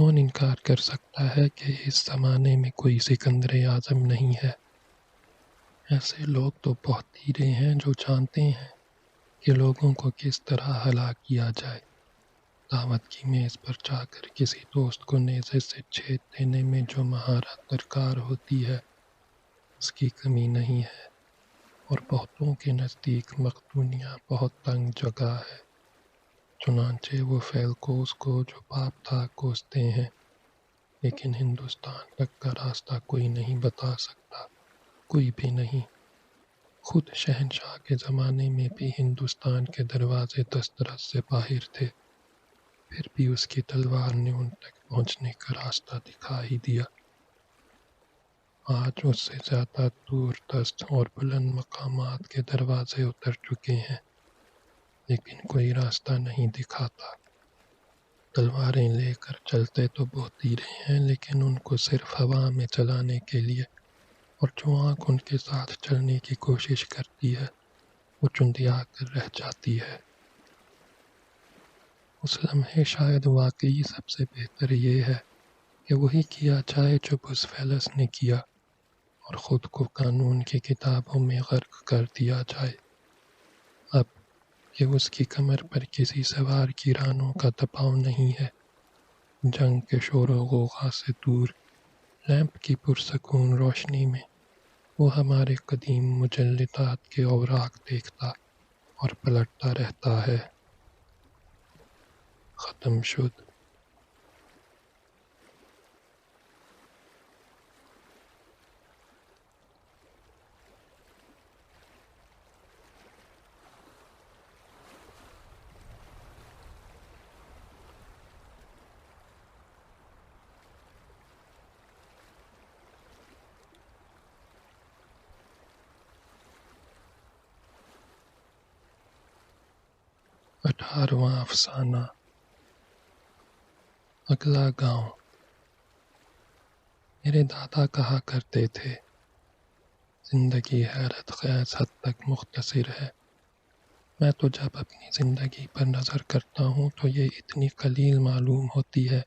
کون انکار کر سکتا ہے کہ اس زمانے میں کوئی سکندر اعظم نہیں ہے؟ ایسے لوگ تو بہت تیرے ہیں جو جانتے ہیں کہ لوگوں کو کس طرح ہلاک کیا جائے۔ دعوت کی میز پر جا کر کسی دوست کو نیزے سے چھید دینے میں جو مہارت درکار ہوتی ہے اس کی کمی نہیں ہے، اور بہتوں کے نزدیک مقدونیہ بہت تنگ جگہ ہے، چنانچہ وہ فیلکوس کو جو پاپ تھا کوستے ہیں، لیکن ہندوستان تک کا راستہ کوئی نہیں بتا سکتا، کوئی بھی نہیں۔ خود شہنشاہ کے زمانے میں بھی ہندوستان کے دروازے دسترس سے باہر تھے، پھر بھی اس کی تلوار نے ان تک پہنچنے کا راستہ دکھا ہی دیا۔ آج اس سے زیادہ دور دست اور بلند مقامات کے دروازے اتر چکے ہیں، لیکن کوئی راستہ نہیں دکھاتا۔ تلواریں لے کر چلتے تو بہت تیرے ہیں، لیکن ان کو صرف ہوا میں چلانے کے لیے، اور جو آنکھ ان کے ساتھ چلنے کی کوشش کرتی ہے وہ چندیا کر رہ جاتی ہے۔ اس لمحے شاید واقعی سب سے بہتر یہ ہے کہ وہی کیا جائے جو بزفیلس نے کیا، اور خود کو قانون کی کتابوں میں غرق کر دیا جائے۔ اب کہ اس کی کمر پر کسی سوار کی رانوں کا دباؤ نہیں ہے، جنگ کے شور و غوغا سے دور لیمپ کی پرسکون روشنی میں وہ ہمارے قدیم مجلدات کے اوراق دیکھتا اور پلٹتا رہتا ہے۔ ختم شد۔ 18واں افسانہ، اگلا گاؤں۔ میرے دادا کہا کرتے تھے، زندگی حیرت خیز حد تک مختصر ہے۔ میں تو جب اپنی زندگی پر نظر کرتا ہوں تو یہ اتنی قلیل معلوم ہوتی ہے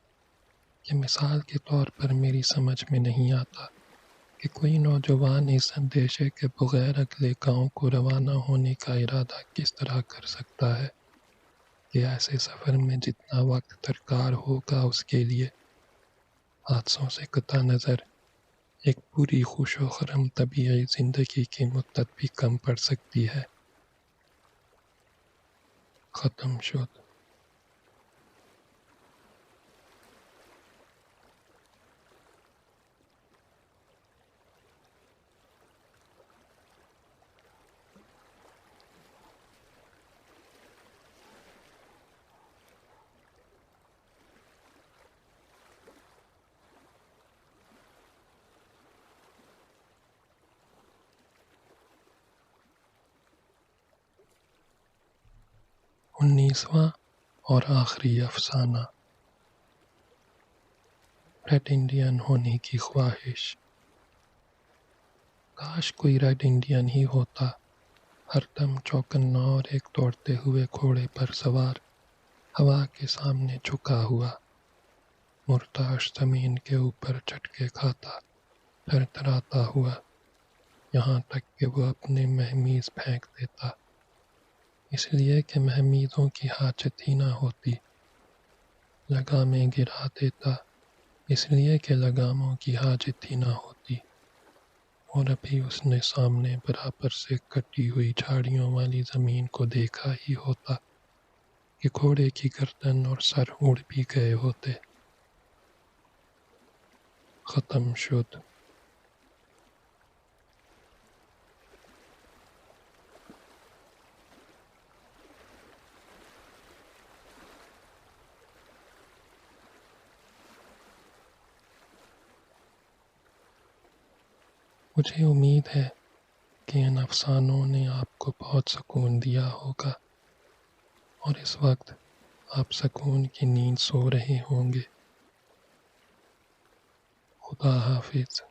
کہ مثال کے طور پر میری سمجھ میں نہیں آتا کہ کوئی نوجوان اس اندیشے کے بغیر اگلے گاؤں کو روانہ ہونے کا ارادہ کس طرح کر سکتا ہے کہ ایسے سفر میں جتنا وقت درکار ہوگا اس کے لیے حادثوں سے قطع نظر ایک پوری خوش و خرم طبیعی زندگی کی مدت بھی کم پڑ سکتی ہے۔ ختم شد۔ انیسواں اور آخری افسانہ، ریڈ انڈین ہونے کی خواہش۔ کاش کوئی ریڈ انڈین ہی ہوتا، ہر دم چوکنا اور ایک دوڑتے ہوئے گھوڑے پر سوار، ہوا کے سامنے جھکا ہوا، مرتعش زمین کے اوپر جھٹکے کھاتا، پھر ڈراتا ہوا، یہاں تک کہ وہ اپنے مہمیز پھینک دیتا، اس لیے کہ مہمیزوں کی حاجت ہی نہ ہوتی، لگامیں گرا دیتا، اس لیے کہ لگاموں کی حاجت ہی نہ ہوتی، اور ابھی اس نے سامنے برابر سے کٹی ہوئی جھاڑیوں والی زمین کو دیکھا ہی ہوتا کہ گھوڑے کی گردن اور سر اڑ بھی گئے ہوتے۔ ختم شد۔ مجھے امید ہے کہ ان افسانوں نے آپ کو بہت سکون دیا ہوگا، اور اس وقت آپ سکون کی نیند سو رہے ہوں گے۔ خدا حافظ۔